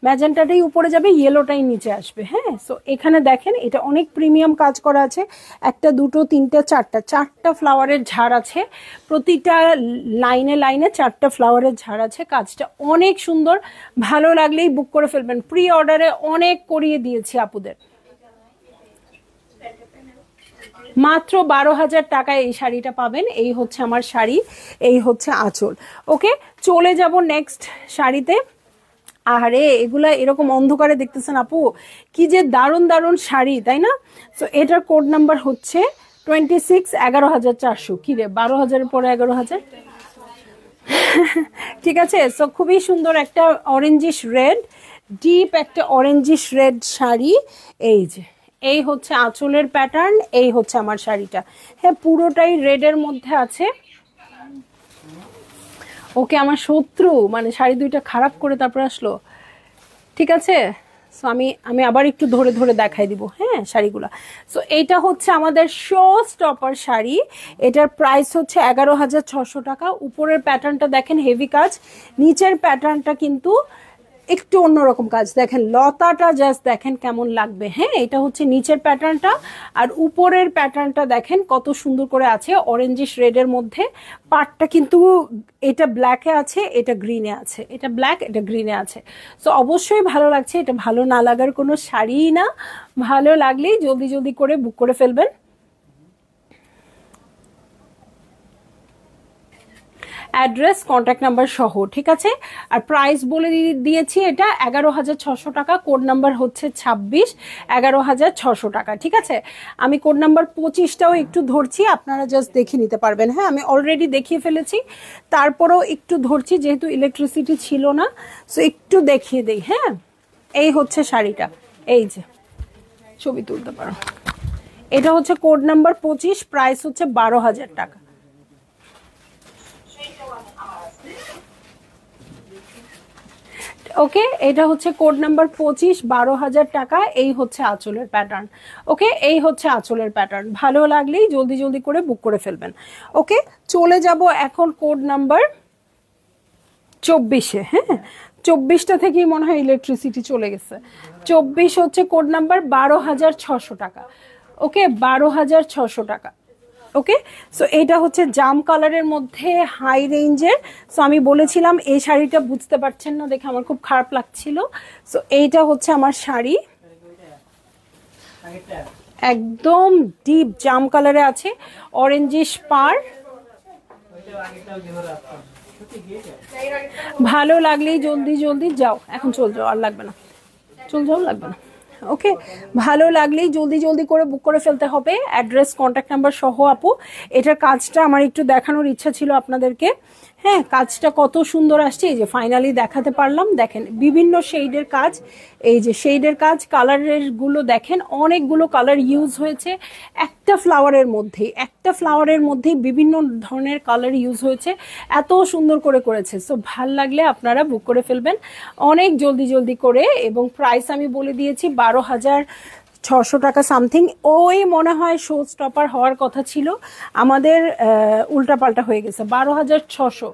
ম্যাজেন্টাটাই উপরে যাবে, ইয়েলোটাই নিচে আসবে। হ্যাঁ, সো এখানে দেখেন এটা অনেক প্রিমিয়াম কাজ করা আছে। একটা, দুটো, তিনটা, চারটা ফ্লাওয়ারের ঝাড় আছে, প্রতিটা লাইনে লাইনে 4টা ফ্লাওয়ারের ঝাড় আছে। কাজটা অনেক সুন্দর, ভালো লাগলেই বুক করে ফেলবেন। প্রি অর্ডারে অনেক করিয়ে দিয়েছি আপুদের। মাত্র 12,000 টাকায় এই শাড়িটা পাবেন। এই হচ্ছে আমার শাড়ি, এই হচ্ছে আঁচল। ওকে, চলে যাব নেক্সট শাড়িতে। আরে এগুলা এরকম অন্ধকারে দেখতেছেন আপু, কি যে দারুণ দারুণ শাড়ি, তাই না? তো এটার কোড নাম্বার হচ্ছে 26, 11,400। কি রে, 12,000 পরে 11,000। ঠিক আছে, সো খুবই সুন্দর একটা অরেঞ্জিশ রেড, ডিপ একটা অরেঞ্জিশ রেড শাড়ি। এই যে, এই হচ্ছে আঁচলের প্যাটার্ন, এই হচ্ছে আমার শাড়িটা। হ্যাঁ, পুরোটাই রেডের মধ্যে আছে। ওকে, আমার শত্রু মানে শাড়ি দুইটা খারাপ করে তারপর আসলো। ঠিক আছে, সো আমি আবার একটু ধরে ধরে দেখাই দিব। হ্যাঁ, শাড়িগুলা। সো এইটা হচ্ছে আমাদের শো স্টপার শাড়ি। এটার প্রাইস হচ্ছে 11,600 টাকা। উপরের প্যাটার্নটা দেখেন হেভি কাজ, নিচের প্যাটার্নটা কিন্তু একটু অন্যরকম কাজ দেখেন, লতাটা জাস্ট দেখেন কেমন লাগবে। হ্যাঁ, এটা হচ্ছে নিচের প্যাটার্নটা, আর উপরের প্যাটার্নটা দেখেন কত সুন্দর করে আছে অরেঞ্জিশ রেডের মধ্যে। পাটটা কিন্তু এটা ব্ল্যাকে আছে, এটা গ্রিনে আছে, এটা ব্ল্যাক এটা গ্রিনে আছে। সো অবশ্যই ভালো লাগছে, এটা ভালো না লাগার কোনো শাড়িই না, ভালো লাগলেই জলদি জলদি করে বুক করে ফেলবেন। অ্যাড্রেস কন্ট্যাক্ট নাম্বার সহ, ঠিক আছে। আর প্রাইস বলে দিয়েছি, এটা 11,600 টাকা, কোড নাম্বার হচ্ছে 26, 11,600 টাকা, ঠিক আছে। আমি কোড নাম্বার 25টাও একটু ধরছি, আপনারা জাস্ট দেখে নিতে পারবেন। হ্যাঁ, আমি অলরেডি দেখিয়ে ফেলেছি, তারপরেও একটু ধরছি যেহেতু ইলেকট্রিসিটি ছিল না, সো একটু দেখিয়ে দেই। হ্যাঁ, এই হচ্ছে শাড়িটা, এই যে ছবি তুলতে পারো। এটা হচ্ছে কোড নাম্বার 25, প্রাইস হচ্ছে 12,000 টাকা। ওকে, এটা হচ্ছে কোড নাম্বার 25, 12,000 টাকা। এই হচ্ছে আঁচলের প্যাটার্ন। ওকে, এই হচ্ছে আঁচলের প্যাটার্ন। ভালো লাগলেই জলদি জলদি করে বুক করে ফেলবেন। ওকে, চলে যাব এখন কোড নাম্বার 24-এ। হ্যাঁ, 24টা থেকেই মনে হয় ইলেকট্রিসিটি চলে গেছে। 24 হচ্ছে কোড নাম্বার 12,600 টাকা। ওকে, 12,600 টাকা। ওকে, সো এটা হচ্ছে জাম কালারের মধ্যে হাই রেঞ্জের। সো আমি বলেছিলাম এই শাড়িটা বুঝতে পারছেন না দেখে আমার খুব খারাপ লাগছিল। সো এইটা হচ্ছে আমার শাড়ি, একদম ডিপ জাম কালারে আছে, অরেঞ্জিশ পার। ভালো লাগলেই জলদি জলদি যাও, এখন চল যাও, আর লাগবে না, চল যাও, লাগবে না। ওকে, ভালো লাগলেই জলদি জলদি করে বুক করে ফেলতে হবে, অ্যাড্রেস কন্ট্যাক্ট নাম্বার সহ। আপু, এটার কাজটা আমার একটু দেখানোর ইচ্ছা ছিল আপনাদেরকে। হ্যাঁ, কাজটা কত সুন্দর আসছে, এই যে ফাইনালি দেখাতে পারলাম। দেখেন বিভিন্ন শেডের কাজ, এই যে শেডের কাজ, কালারের গুলো দেখেন, অনেকগুলো কালার ইউজ হয়েছে একটা ফ্লাওয়ারের মধ্যেই, একটা ফ্লাওয়ারের মধ্যেই বিভিন্ন ধরনের কালার ইউজ হয়েছে, এত সুন্দর করে করেছে। সো ভাল লাগলে আপনারা বুক করে ফেলবেন অনেক জলদি জলদি করে। এবং প্রাইস আমি বলে দিয়েছি 12,600 টাকা সামথিং। ওই মনে হয় শো স্টপার হওয়ার কথা ছিল, আমাদের উল্টাপাল্টা হয়ে গেছে। 12,600,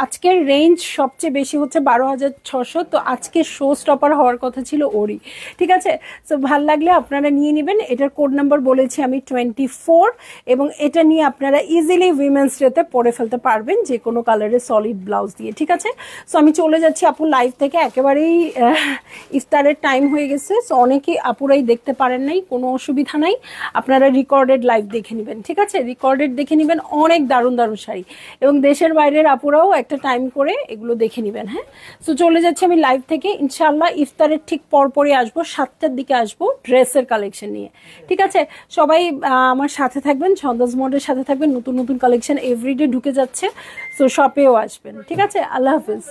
আজকের রেঞ্জ সবচেয়ে বেশি হচ্ছে 12,600, তো আজকে শো স্টপার হওয়ার কথা ছিল ওরই, ঠিক আছে। সো ভাল লাগলে আপনারা নিয়ে নেবেন। এটার কোড নাম্বার বলেছি আমি 24, এবং এটা নিয়ে আপনারা ইজিলি উইমেন্স ডেতে পরে ফেলতে পারবেন যে কোনো কালারের সলিড ব্লাউজ দিয়ে, ঠিক আছে। সো আমি চলে যাচ্ছি আপু লাইভ থেকে, একেবারেই ইফতারের টাইম হয়ে গেছে। সো অনেকেই আপুরাই দেখতে পারেন নাই, কোনো অসুবিধা নাই, আপনারা রিকর্ডেড লাইভ দেখে নেবেন, ঠিক আছে। রিকর্ডেড দেখে নেবেন, অনেক দারুণ দারুণ শাড়ি, এবং দেশের বাইরের আপুরাও একটা টাইম করে এগুলো দেখে নেবেন। হ্যাঁ, সো চলে যাচ্ছি আমি লাইভ থেকে, ইনশাল্লাহ ইফতারের ঠিক পরপরই আসবো, 7টার দিকে আসবো ড্রেসের কালেকশন নিয়ে, ঠিক আছে। সবাই আমার সাথে থাকবেন, ছন্দাজ মোডের সাথে থাকবেন, নতুন নতুন কালেকশন এভরিডে ঢুকে যাচ্ছে। সো শপেও আসবেন, ঠিক আছে। আল্লাহ হাফিজ।